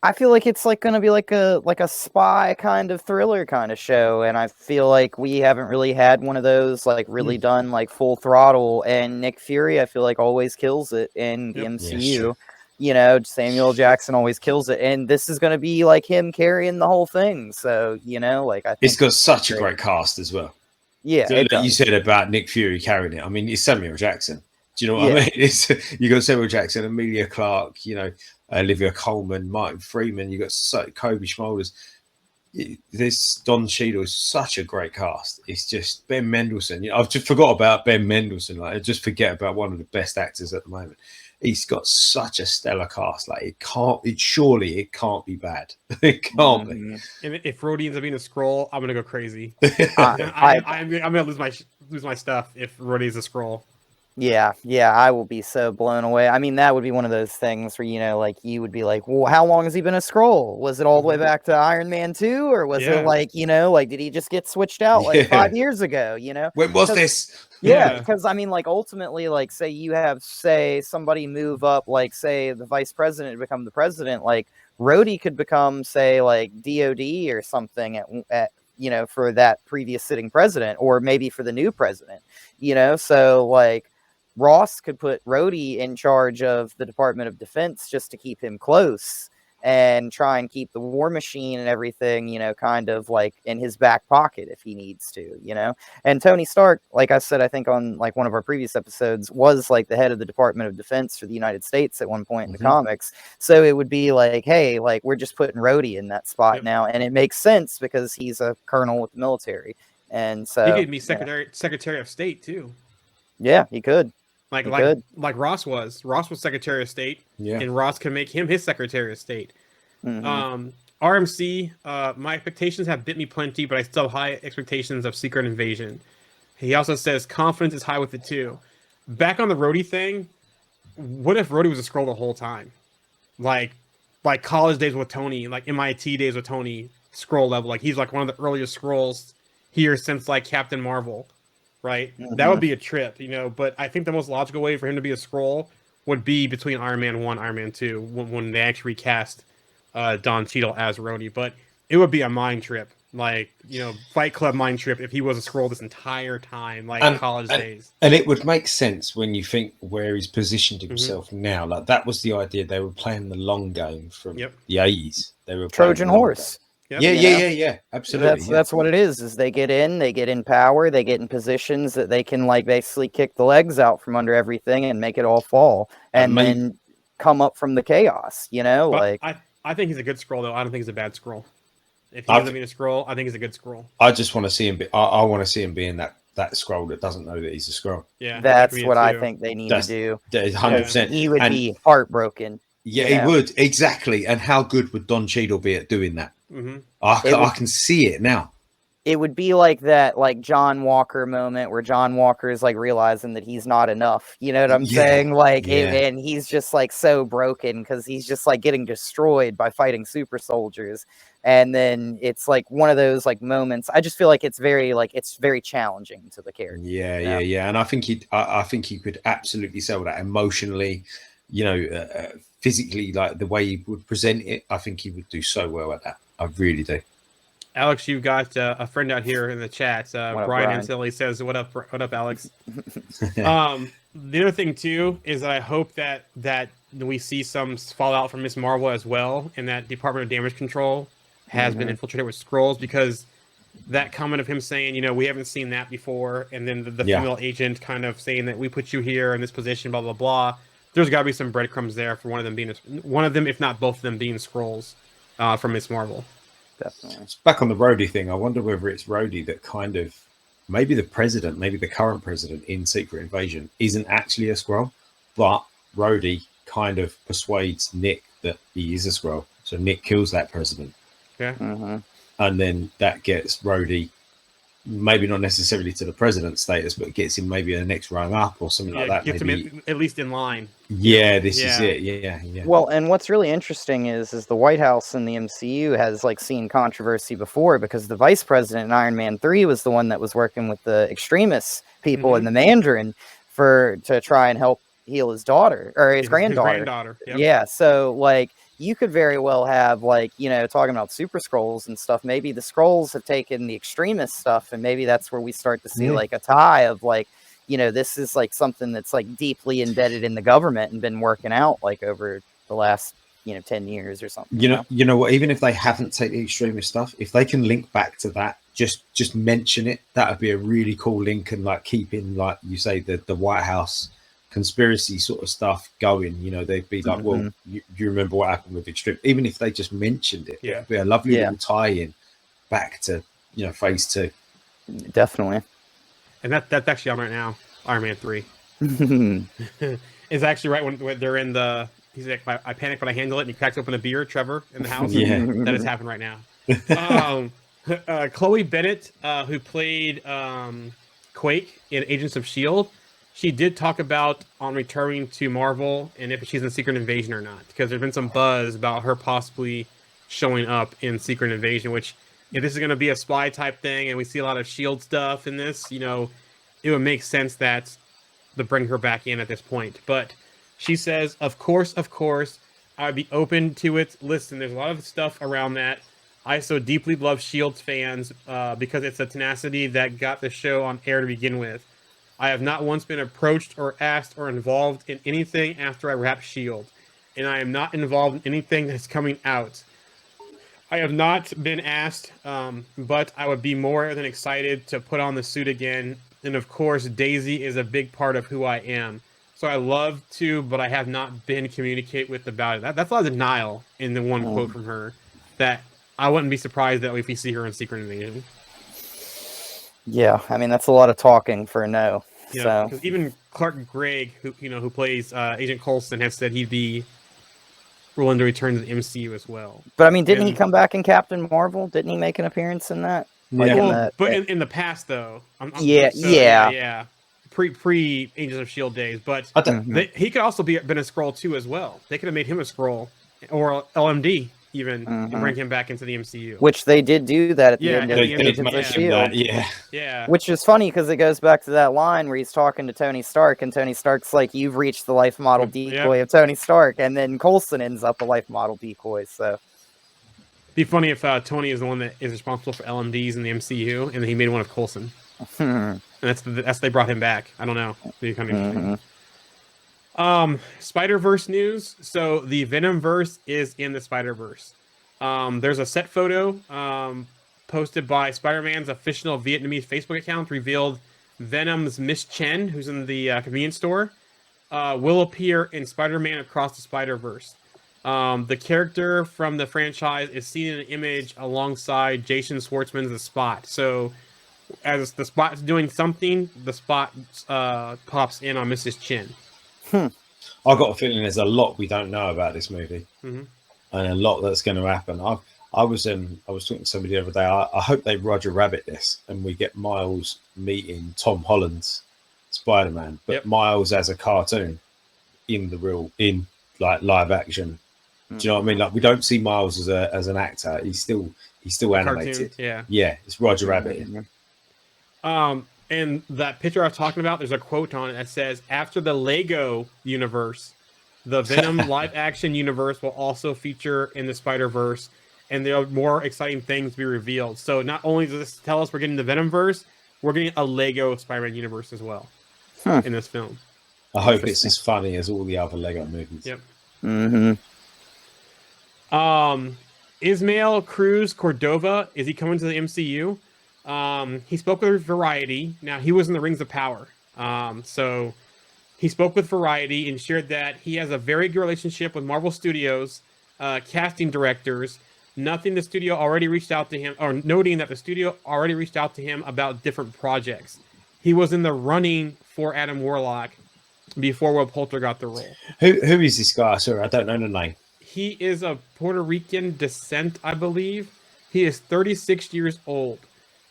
I feel like it's like going to be like a spy kind of thriller kind of show, and I feel like we haven't really had one of those like really done like full throttle. And Nick Fury, I feel like always kills it in the MCU. Yeah, you know, Samuel Jackson always kills it, and this is going to be like him carrying the whole thing. So you know, like I think It's got such a great cast as well. yeah, So, it like you does. said about Nick Fury carrying it. I mean, it's Samuel Jackson. Do you know what I mean? You got Samuel Jackson, Emilia Clarke, you know, Olivia Colman, Martin Freeman. You got Kobe Smulders. This Don Cheadle is such a great cast. It's just Ben Mendelsohn. You know, I've just forgot about Ben Mendelsohn. Like, I just forget about one of the best actors at the moment. He's got such a stellar cast. Like surely it can't be bad. It can't be. And if Rhodey ends up being a Skrull, I'm gonna go crazy. I- I'm gonna lose my stuff if Rhodey's a Skrull. Yeah, I will be so blown away. I mean, that would be one of those things where, you know, like you would be like, well, how long has he been a Skrull? Was it all the way back to Iron Man 2? Or was it like, you know, like, did he just get switched out like 5 years ago, you know? When was this? Yeah, because I mean, like, ultimately, like, say you have, say, somebody move up, like, say, the vice president to become the president, like, Rhodey could become, say, like, DOD or something at you know, for that previous sitting president, or maybe for the new president, you know? So, like, Ross could put Rhodey in charge of the Department of Defense just to keep him close and try and keep the war machine and everything, you know, kind of like in his back pocket if he needs to, you know. And Tony Stark, like I said, I think on like one of our previous episodes, was like the head of the Department of Defense for the United States at one point in the comics. So it would be like, hey, like we're just putting Rhodey in that spot now, and it makes sense because he's a colonel with the military, and so he could be Secretary of State too. Yeah, he could. Like Ross was. Ross was Secretary of State, and Ross can make him his Secretary of State. RMC, my expectations have bit me plenty, but I still have high expectations of Secret Invasion. He also says confidence is high with it too. Back on the Rhodey thing, what if Rhodey was a Skrull the whole time? Like college days with Tony, like MIT days with Tony, Skrull level. Like he's like one of the earliest Skrulls here since like Captain Marvel. Right, that would be a trip, you know. But I think the most logical way for him to be a Skrull would be between Iron Man 1, Iron Man 2, when they actually recast Don Cheadle as Rhodey. But it would be a mind trip, like, you know, Fight Club mind trip if he was a Skrull this entire time, like college days. And it would make sense when you think where he's positioned himself now. Like that was the idea. They were playing the long game from the 80s. They were Trojan horse. Yep. Yeah, absolutely. That's what it is they get in power, they get in positions that they can like basically kick the legs out from under everything and make it all fall, and then come up from the chaos, you know. But like I think he's a good Skrull though. I don't think he's a bad Skrull. If he ends up being a Skrull, I think he's a good Skrull. I just want to see him I want to see him being that Skrull that doesn't know that he's a Skrull. Yeah, that's what I think they need to do. 100%. He would be heartbroken. Yeah, he would, exactly. And how good would Don Cheadle be at doing that? I can see it now. It would be like that, like John Walker moment where John Walker is like realizing that he's not enough. You know what I'm saying? Like, and he's just like so broken because he's just like getting destroyed by fighting super soldiers. And then it's like one of those like moments. I just feel like it's very challenging to the character. Yeah. And I think he could absolutely sell that emotionally, you know, physically, like the way he would present it. I think he would do so well at that. I really do. Alex, you've got a friend out here in the chat. What up, Brian Brian? instantly says, "What up, Alex?" The other thing too is that I hope that we see some fallout from Miss Marvel as well, and that Department of Damage Control has been infiltrated with Skrulls, because that comment of him saying, you know, we haven't seen that before, and then the female agent kind of saying that we put you here in this position, blah blah blah. There's got to be some breadcrumbs there for one of them, if not both of them, being Skrulls from Miss Marvel. Definitely. Back on the Rhodey thing, I wonder whether it's Rhodey that kind of, maybe the president, maybe the current president in Secret Invasion isn't actually a Skrull, but Rhodey kind of persuades Nick that he is a Skrull. So Nick kills that president. Yeah. And then that gets Rhodey, maybe not necessarily to the president status, but gets him maybe a next rung up or something like that. Gets him at least in line. Yeah, this is it. Yeah. Well, and what's really interesting is the White House in the MCU has like seen controversy before, because the vice president in Iron Man 3 was the one that was working with the extremist people in the Mandarin to try and help heal his daughter or his granddaughter. Yep. Yeah, so like you could very well have, like, you know, talking about Super Skrulls and stuff, maybe the Skrulls have taken the extremist stuff, and maybe that's where we start to see like a tie of like, you know, this is like something that's like deeply embedded in the government and been working out like over the last, 10 years or something. You know what, even if they haven't taken the extremist stuff, if they can link back to that, just mention it, that would be a really cool link, and like keeping, like you say, the White House conspiracy sort of stuff going. You know, they'd be like, well, you remember what happened with Extreme, even if they just mentioned it. It'd be a lovely little tie-in back to, phase 2. Definitely. And that's actually on right now. Iron Man 3 is actually right when they're in the, he's like, I panic but I handle it, and he cracks open a beer, Trevor, in the house. That has happened right now. Chloe Bennett, who played Quake in Agents of S.H.I.E.L.D., she did talk about on returning to Marvel and if she's in Secret Invasion or not, because there's been some buzz about her possibly showing up in Secret Invasion, which, if this is going to be a spy type thing and we see a lot of S.H.I.E.L.D. stuff in this, it would make sense to bring her back in at this point. But she says, of course, I'd be open to it. Listen, there's a lot of stuff around that. I so deeply love S.H.I.E.L.D. fans because it's a tenacity that got the show on air to begin with. I have not once been approached or asked or involved in anything after I wrapped S.H.I.E.L.D., and I am not involved in anything that's coming out. I have not been asked, but I would be more than excited to put on the suit again. And of course, Daisy is a big part of who I am. So I love to, but I have not been communicate with about it. That's a lot of denial in the one quote from her, that I wouldn't be surprised that if we see her in Secret Invasion. Yeah, I mean, that's a lot of talking for a no. Yeah, because even Clark Gregg, who plays Agent Coulson, has said he'd be willing to return to the MCU as well. But I mean, didn't he come back in Captain Marvel? Didn't he make an appearance in that? But in the past, though. Yeah. Pre Agents of S.H.I.E.L.D. days, but he could also been a Skrull too as well. They could have made him a Skrull or LMD even and bring him back into the MCU. Which they did do that at the end of Agents of S.H.I.E.L.D. Yeah. Which is funny because it goes back to that line where he's talking to Tony Stark, and Tony Stark's like, "You've reached the life model decoy of Tony Stark," and then Coulson ends up a life model decoy. So be funny if Tony is the one that is responsible for LMDs in the MCU, and then he made one of Coulson. And that's they brought him back. I don't know. It'd be kind of interesting. Spider-Verse news. So the Venomverse is in the Spider-Verse. There's a set photo posted by Spider-Man's official Vietnamese Facebook account, revealed Venom's Miss Chen, who's in the convenience store, will appear in Spider-Man Across the Spider-Verse. The character from the franchise is seen in an image alongside Jason Schwartzman's The Spot. So as the Spot's doing something, the Spot pops in on Mrs. Chen. I got a feeling there's a lot we don't know about this movie, and a lot that's going to happen. I was talking to somebody the other day. I hope they Roger Rabbit this, and we get Miles meeting Tom Holland's Spider-Man, but Miles as a cartoon in live action. Do you know what I mean? Like, we don't see Miles as an actor. He's still animated. Cartoon, yeah, it's Roger Rabbit. And that picture I was talking about, there's a quote on it that says, "After the Lego universe, the Venom live action universe will also feature in the Spider-Verse, and there are more exciting things to be revealed. So not only does this tell us we're getting the Venomverse, we're getting a Lego Spider-Man universe as well in this film. I hope it's as funny as all the other Lego movies. Yep. Mm-hmm. Ismael Cruz Cordova, is he coming to the MCU? He spoke with Variety. Now, he was in the Rings of Power. So he spoke with Variety and shared that he has a very good relationship with Marvel Studios, casting directors, noting the studio already reached out to him, or noting that the studio already reached out to him about different projects. He was in the running for Adam Warlock before Will Poulter got the role. Who is this guy? Sorry, I don't know the name. He is of Puerto Rican descent, I believe. He is 36 years old.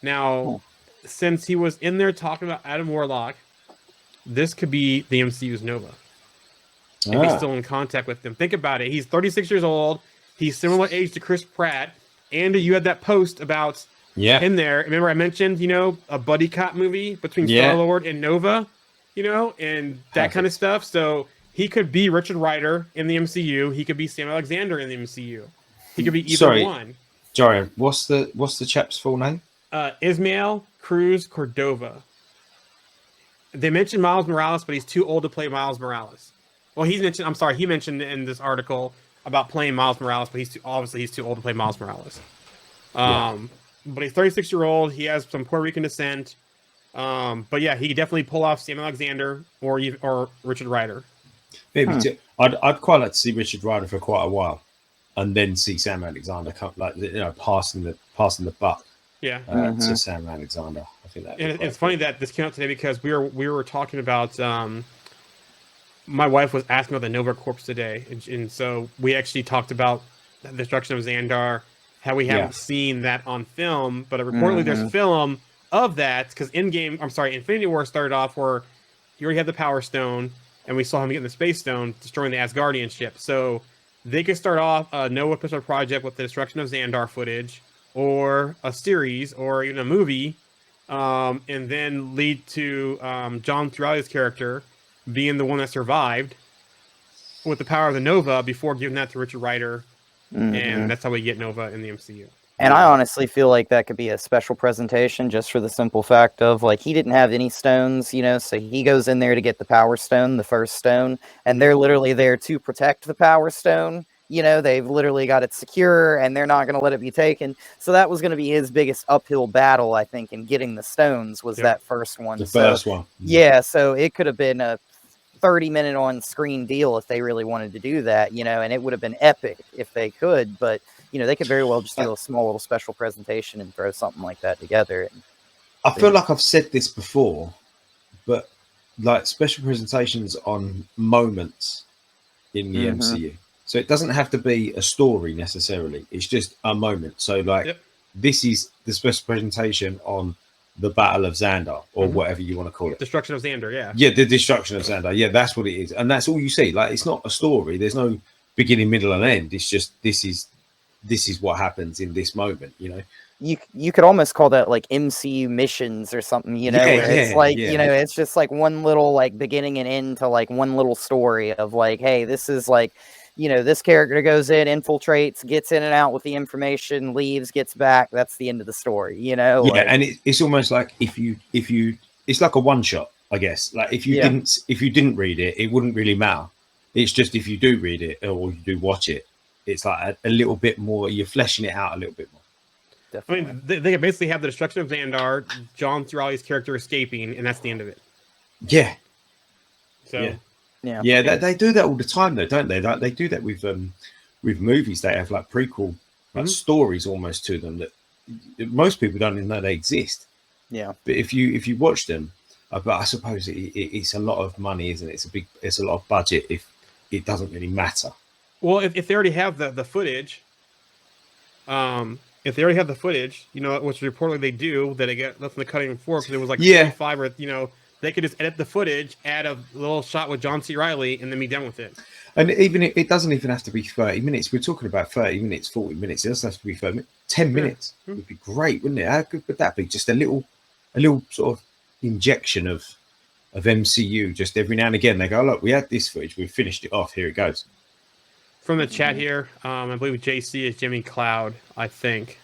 Now, since he was in there talking about Adam Warlock, this could be the MCU's Nova. If he's still in contact with them. Think about it. He's 36 years old. He's similar age to Chris Pratt. And you had that post about him there. Remember I mentioned, a buddy cop movie between Star-Lord and Nova, and that kind of stuff. So he could be Richard Rider in the MCU. He could be Sam Alexander in the MCU. He could be either one. Jarian, what's the chap's full name? Ismael Cruz Cordova. They mentioned Miles Morales, but he's too old to play Miles Morales. Well, he mentioned in this article about playing Miles Morales, but he's too old to play Miles Morales. But he's 36-year-old. He has some Puerto Rican descent. But yeah, he could definitely pull off Sam Alexander or Richard Rider. Maybe I'd quite like to see Richard Rider for quite a while, and then see Sam Alexander come, passing the buck. To Sam Alexander. I think that. And it's funny that this came out today because we were talking about. My wife was asking about the Nova Corps today, and so we actually talked about the destruction of Xandar. How we haven't seen that on film, but reportedly there's film of that because Infinity War started off where he already had the Power Stone, and we saw him getting the Space Stone, destroying the Asgardian ship. So they could start off a Nova Pistol project with the destruction of Xandar footage, or a series, or even a movie, and then lead to John C. Reilly's character being the one that survived with the power of the Nova before giving that to Richard Rider, and that's how we get Nova in the MCU. And I honestly feel like that could be a special presentation just for the simple fact of, he didn't have any stones, so he goes in there to get the Power Stone, the first stone, and they're literally there to protect the Power Stone. They've literally got it secure, and they're not going to let it be taken. So that was going to be his biggest uphill battle, I think, in getting the stones was that first one. The first one. Yeah, so it could have been a 30-minute on-screen deal if they really wanted to do that, and it would have been epic if they could. But, they could very well just do a small little special presentation and throw something like that together. I feel like I've said this before, but special presentations on moments in the MCU. So it doesn't have to be a story necessarily. It's just a moment. So this is the special presentation on the Battle of Xandar, or whatever you want to call it. Destruction of Xandar, yeah. Yeah, the destruction of Xandar. Yeah, that's what it is. And that's all you see. It's not a story. There's no beginning, middle, and end. It's just this is what happens in this moment, You could almost call that MCU missions or something, it's just one little beginning and end to one little story of hey, this is this character goes in, infiltrates, gets in and out with the information, leaves, gets back. That's the end of the story, and it's almost like if you it's like a one shot, I guess. If you didn't read it, it wouldn't really matter. It's just if you do read it or you do watch it, it's a little bit more. You're fleshing it out a little bit more. Definitely. I mean, they basically have the destruction of Xandar, John C. Reilly's character escaping, and that's the end of it. Yeah. So. Yeah. They do that all the time, though, don't they? They do that with movies. They have prequel stories almost to them that most people don't even know they exist. Yeah. But if you watch them, but I suppose it's a lot of money, isn't it? It's a lot of budget. If it doesn't really matter. Well, if they already have the footage, which reportedly they do, that they get left in the cutting room floor because it was 25 or they could just edit the footage, add a little shot with John C. Reilly, and then be done with it. And even it doesn't even have to be 30 minutes. We're talking about 30 minutes, 40 minutes. It doesn't have to be 30 minutes. 10 minutes would be great, wouldn't it? How good would that be? Just a little sort of injection of MCU. Just every now and again, they go, look, we had this footage, we finished it off. Here it goes. from the chat here, I believe JC is Jimmy Cloud, I think.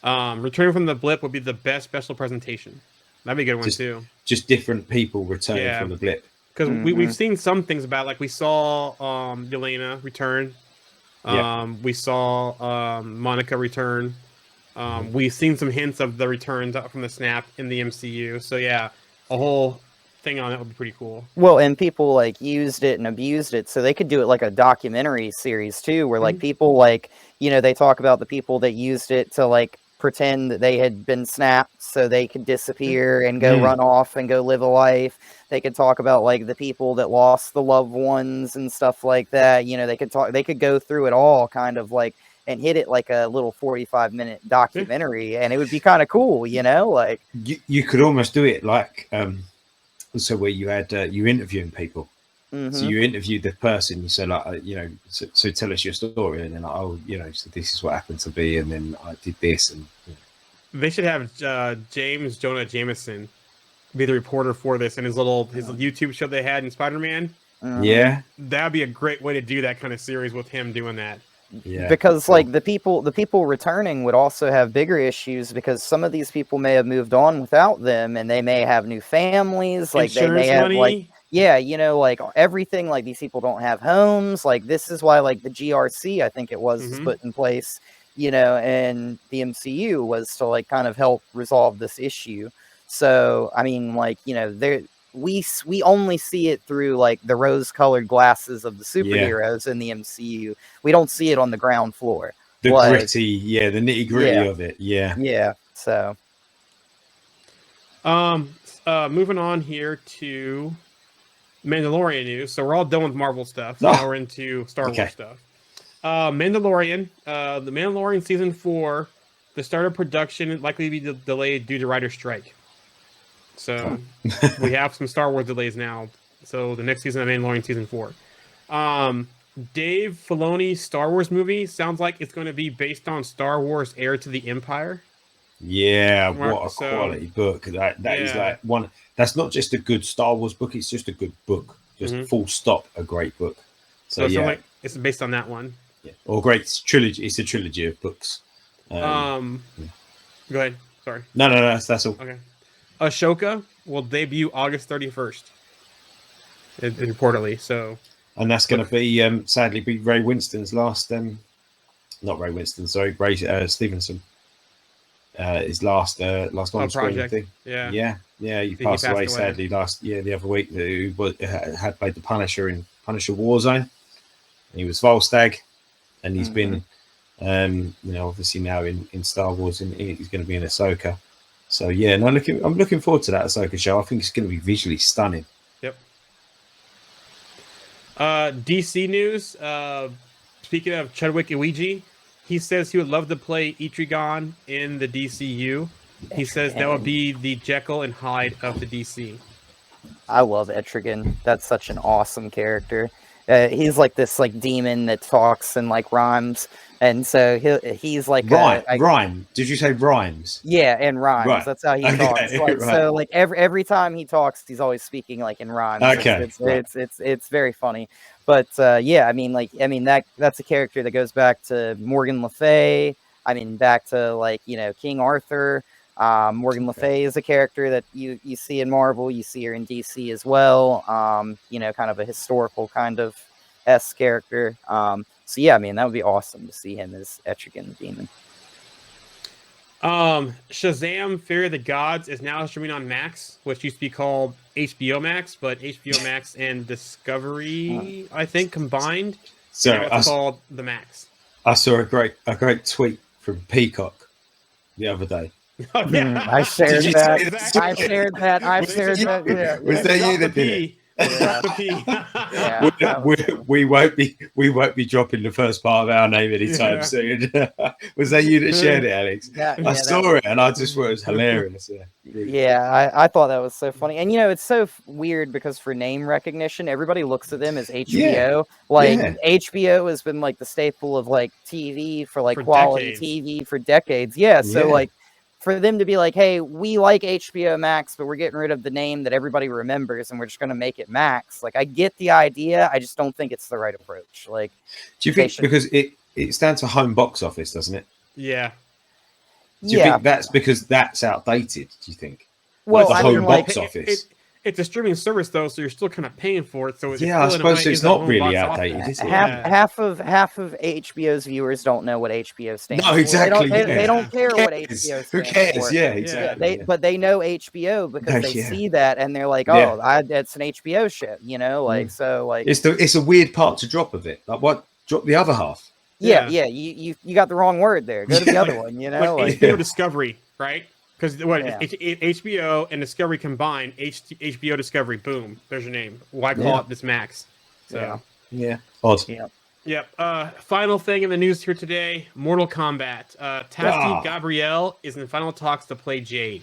Returning from the Blip would be the best special presentation. That'd be a good one too. Just different people returning from the Blip. Because we've seen some things about it. Like we saw Yelena return. We saw Monica return. We've seen some hints of the returns from the Snap in the MCU. So yeah, a whole thing on it would be pretty cool. Well, and people like used it and abused it, so they could do it like a documentary series too, where like people like, you know, they talk about the people that used it to like pretend that they had been snapped so they could disappear and go run off and go live a life. They could talk about like the people that lost the loved ones and stuff like that. You know, they could go through it all kind of like and hit it like a little 45-minute documentary, and it would be kind of cool, you know, like you could almost do it like so where you had you interviewing people. So you interviewed the person, you say like, you know, so tell us your story, and then like, oh, you know, so this is what happened to be, and then I did this, and you know. They should have James Jonah Jameson be the reporter for this, and his YouTube show they had in Spider-Man. Yeah, that'd be a great way to do that kind of series with him doing that. Yeah, because like the people returning would also have bigger issues, because some of these people may have moved on without them, and they may have new families, like insurance they may money. have like, yeah, you know, like everything, like these people don't have homes. Like this is why like the GRC, I think it was put in place, you know, and the MCU was to like kind of help resolve this issue. So I mean, like, you know, we only see it through like the rose-colored glasses of the superheroes in the MCU. We don't see it on the ground floor. The like, gritty, the nitty-gritty of it. Yeah. So moving on here to Mandalorian news. So we're all done with Marvel stuff. So now we're into Star Wars stuff. Mandalorian, the Mandalorian season 4, the start of production likely to be delayed due to writer strike. So we have some Star Wars delays now. So the next season of Mandalorian season 4. Dave Filoni's Star Wars movie sounds like it's going to be based on Star Wars Heir to the Empire. Yeah, what a quality book. That is like one. That's not just a good Star Wars book, it's just a good book. Just full stop, a great book. So yeah, like it's based on that one. Yeah. Or great trilogy. It's a trilogy of books. Go ahead. Sorry. No, that's all. Okay. Ahsoka will debut August 31st. Reportedly, so. And that's going to be sadly be Ray Winston's last. Not Ray Winston. Sorry, Ray Stevenson. His last on project thing. Yeah. He passed away sadly the other week. Who had played the Punisher in Punisher Warzone. He was Volstagg, and he's been, you know, obviously now in Star Wars, and he's going to be in Ahsoka. So yeah, I'm looking forward to that Ahsoka show. I think it's going to be visually stunning. Yep. DC news. Speaking of Chadwick Iwiji, he says he would love to play Etrigan in the DCU. He says that would be the Jekyll and Hyde of the DC. I love Etrigan. That's such an awesome character. He's like this like demon that talks and like rhymes, and so he's like rhyme. Did you say rhymes? Yeah, and rhymes. Right. That's how he talks. Like, right. So like every time he talks, he's always speaking like in rhymes. Okay, it's very funny. But yeah, I mean that's a character that goes back to Morgan Le Fay. I mean, back to like, you know, King Arthur. Morgan Le Fay is a character that you see in Marvel. You see her in DC as well. You know, kind of a historical kind of character. So yeah, I mean, that would be awesome to see him as Etrigan the Demon. Shazam! Fury of the Gods is now streaming on Max, which used to be called HBO Max, but HBO Max and Discovery, I think, combined. So it's called the Max. I saw a great tweet from Peacock the other day. Oh, yeah. I shared that. I shared that. Yeah. Was that you that did it? We won't be dropping the first part of our name anytime soon. Was that you that shared it, Alex? I saw it and I just thought it was hilarious. Yeah, I thought that was so funny. And you know, it's so weird because for name recognition, everybody looks at them as HBO. HBO has been like the staple of like TV for quality decades. TV for decades. So like for them to be like, hey, we like HBO Max, but we're getting rid of the name that everybody remembers and we're just going to make it Max. Like, I get the idea. I just don't think it's the right approach. Like, do you think because it stands for home box office, doesn't it? Yeah. Do you think that's because that's outdated? Do you think? Well, the I home mean, like, box office. It's a streaming service though, so you're still kind of paying for it. So yeah, I suppose it's not really outdated, is it? Half of HBO's viewers don't know what HBO stands for. No, exactly. They don't care what HBO stands for. Who cares? For. Yeah, exactly. But they know HBO because they see that and they're like, oh, it's an HBO shit, you know, like so like it's a weird part to drop of it. Like what? Drop the other half. Yeah. You got the wrong word there. Go to the other one, you know, like HBO Discovery, right? Because HBO and Discovery combined, HBO Discovery, boom, there's your name. Why call it this Max? So odd. Yep. Final thing in the news here today: Mortal Kombat. Tasty Gabrielle is in the final talks to play Jade.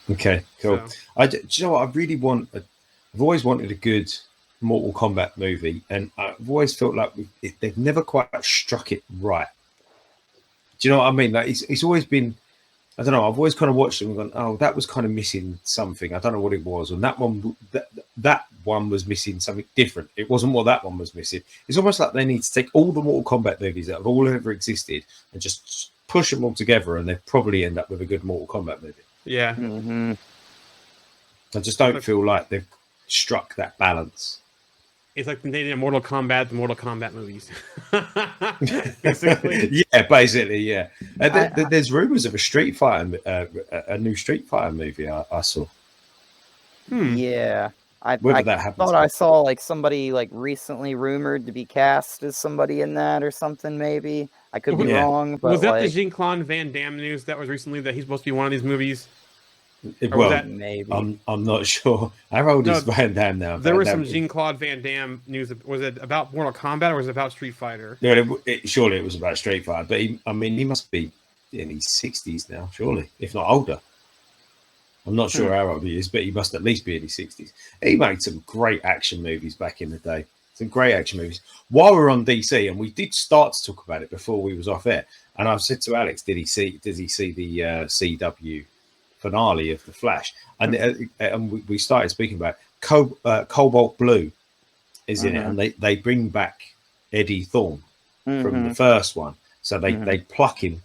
Okay, cool. So. Do you know what? I really want. I've always wanted a good Mortal Kombat movie, and I've always felt like they've never quite struck it right. Do you know what I mean? Like it's always been. I don't know. I've always kind of watched them and gone, oh, that was kind of missing something. I don't know what it was. And that one was missing something different. It wasn't what that one was missing. It's almost like they need to take all the Mortal Kombat movies that have all ever existed and just push them all together, and they probably end up with a good Mortal Kombat movie. Yeah. Mm-hmm. I just don't feel like they've struck that balance. It's like they did Mortal Kombat, the Mortal Kombat movies. Basically. Basically, yeah. There's rumors of a Street Fighter, a new Street Fighter movie I saw. Yeah. I thought I saw like somebody like recently rumored to be cast as somebody in that or something, maybe. I could be wrong. But was that the Jean-Claude Van Damme news that was recently that he's supposed to be one of these movies? Maybe. I'm not sure. How old is Van Damme now? There was some Jean-Claude Van Damme news. Was it about Mortal Kombat or was it about Street Fighter? No, surely it was about Street Fighter. But he must be in his 60s now, surely, if not older. I'm not sure how old he is, but he must at least be in his 60s. He made some great action movies back in the day. Some great action movies. While we were on DC, and we did start to talk about it before we was off air, and I said to Alex, does he see the CW finale of The Flash? And we started speaking about Cobalt Blue is in it, and they bring back Eddie Thawne from the first one. So they pluck him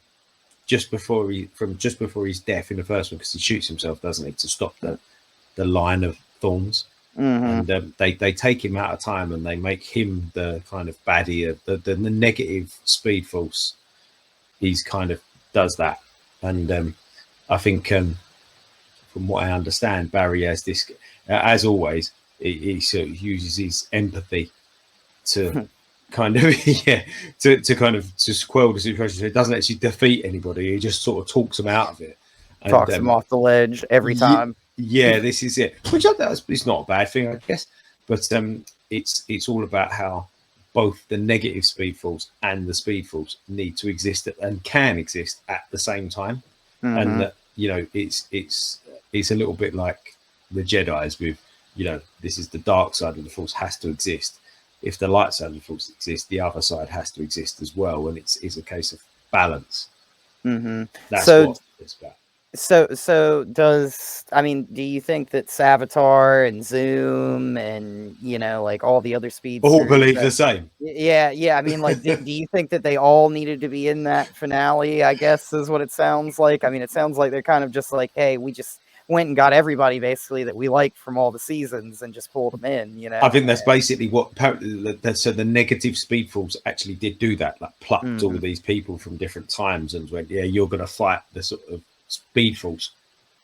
just before his death in the first one, because he shoots himself, doesn't he, to stop the line of thorns. And they take him out of time and they make him the kind of baddie of the negative Speed Force. He's kind of does that, and I think from what I understand, Barry has this, as always, he sort of uses his empathy to kind of to quell the situation. So he doesn't actually defeat anybody. He just sort of talks them out of it. Talks them off the ledge every time. Yeah, this is it. Which it's not a bad thing, I guess. But it's all about how both the negative Speed Force and the Speed Force need to exist and can exist at the same time. And that, it's a little bit like the Jedis with, this is the dark side of the Force has to exist. If the light side of the Force exists, the other side has to exist as well. And it's a case of balance. That's what it's about. So do you think that Savitar and Zoom and, like all the other speeds all believe the same? Yeah. I mean, like, do you think that they all needed to be in that finale, I guess, is what it sounds like? I mean, it sounds like they're kind of just like, hey, we just went and got everybody basically that we liked from all the seasons and just pulled them in, I think that's basically what so the negative Speed Force actually did do that, like plucked all these people from different times and went, yeah, you're going to fight the sort of Speed Force.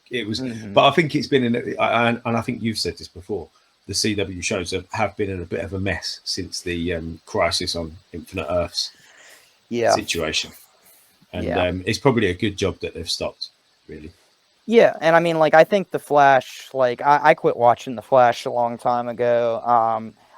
It was, but I think it's been and I think you've said this before, the CW shows have been in a bit of a mess since the Crisis on Infinite Earths situation, and it's probably a good job that they've stopped, really. Yeah, and I mean, like, I think The Flash, like, I quit watching The Flash a long time ago.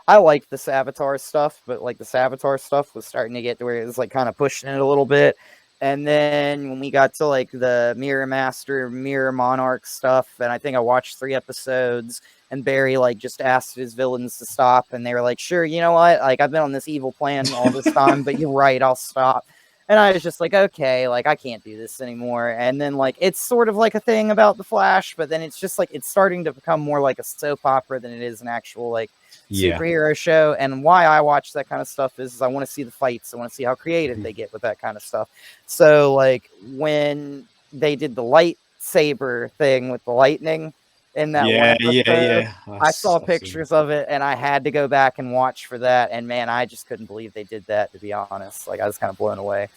I liked the Savitar stuff, but, like, the Savitar stuff was starting to get to where it was, like, kind of pushing it a little bit. And then when we got to, like, the Mirror Master, Mirror Monarch stuff, and I think I watched 3 episodes, and Barry, like, just asked his villains to stop, and they were like, sure, you know what? Like, I've been on this evil plan all this time, but you're right, I'll stop. And I was just like, okay, like I can't do this anymore. And then like it's sort of like a thing about the Flash, but then it's just like it's starting to become more like a soap opera than it is an actual like superhero show. And why I watch that kind of stuff is I want to see the fights. I want to see how creative they get with that kind of stuff. So like when they did the lightsaber thing with the lightning in that one episode, I saw pictures of it and I had to go back and watch for that. And man, I just couldn't believe they did that, to be honest. Like I was kind of blown away.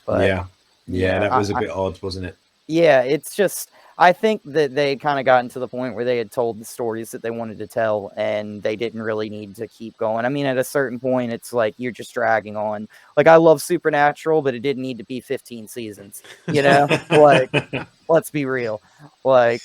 But that was a bit odd, wasn't it? Yeah, it's just I think that they kind of gotten to the point where they had told the stories that they wanted to tell and they didn't really need to keep going. I mean, at a certain point, it's like you're just dragging on. Like I love Supernatural, but it didn't need to be 15 seasons, you know? Like, let's be real. Like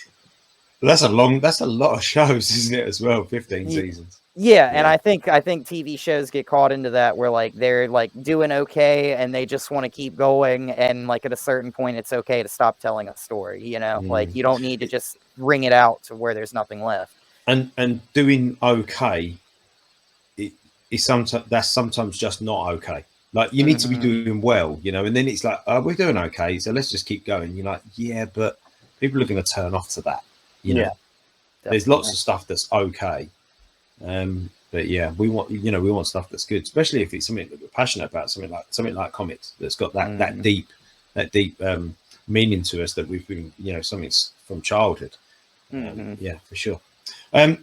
that's a lot of shows, isn't it, as well? 15 seasons. Yeah, and I think TV shows get caught into that where like they're like doing okay and they just want to keep going, and like at a certain point it's okay to stop telling a story, you know? Like you don't need to just wring it out to where there's nothing left. And doing okay is sometimes just not okay. Like you need to be doing well, you know, and then it's like, oh, we're doing okay, so let's just keep going. You're like, yeah, but people are going to turn off to that, you know. There's lots of stuff that's okay. But yeah, we want stuff that's good, especially if it's something that we're passionate about, something like comics that's got that deep meaning to us that we've been, you know, something from childhood. Yeah, for sure.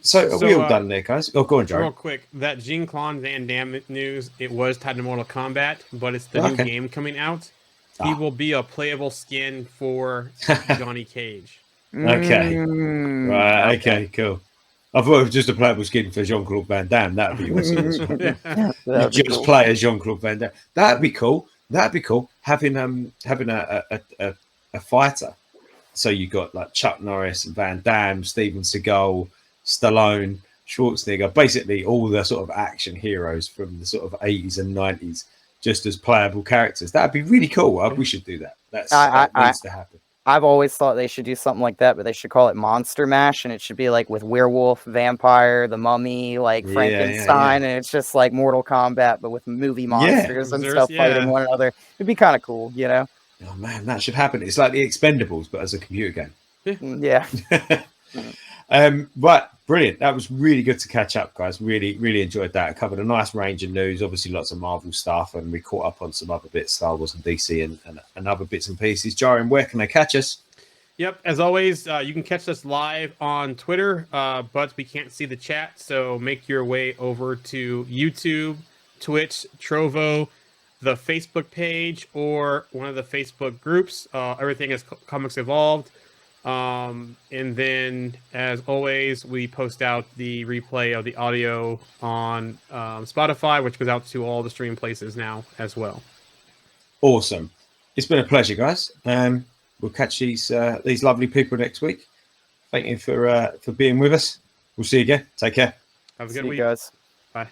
So are we all done there, guys? Oh, go on, Joe. Real quick, that Jean-Claude Van Damme news, it was tied to Mortal Kombat, but it's the new game coming out. He will be a playable skin for Johnny Cage. Okay. Right. Okay. Cool. I thought it was just a playable skin for Jean-Claude Van Damme. That'd be awesome. You just play as Jean-Claude Van Damme. That'd be cool. Having a fighter. So you got like Chuck Norris, Van Damme, Steven Seagal, Stallone, Schwarzenegger, basically all the sort of action heroes from the sort of 80s and 90s, just as playable characters. That'd be really cool. We should do that. That needs to happen. I've always thought they should do something like that, but they should call it Monster Mash, and it should be like with werewolf, vampire, the mummy, like Frankenstein, and it's just like Mortal Kombat, but with movie monsters and stuff fighting one another. It'd be kind of cool, you know? Oh man, that should happen. It's like the Expendables, but as a computer game. Yeah. Right, brilliant. That was really good to catch up, guys. Really, really enjoyed that. I covered a nice range of news, obviously lots of Marvel stuff, and we caught up on some other bits, Star Wars and DC and other bits and pieces. Jarian, where can they catch us? Yep, as always, you can catch us live on Twitter, but we can't see the chat, so make your way over to YouTube, Twitch, Trovo, the Facebook page, or one of the Facebook groups. Everything is Comics Evolved. And then, as always, we post out the replay of the audio on Spotify, which goes out to all the stream places now as well. Awesome. It's been a pleasure, guys. We'll catch these lovely people next week. Thank you for being with us. We'll see you again. Take care. Have a good week, guys. Bye.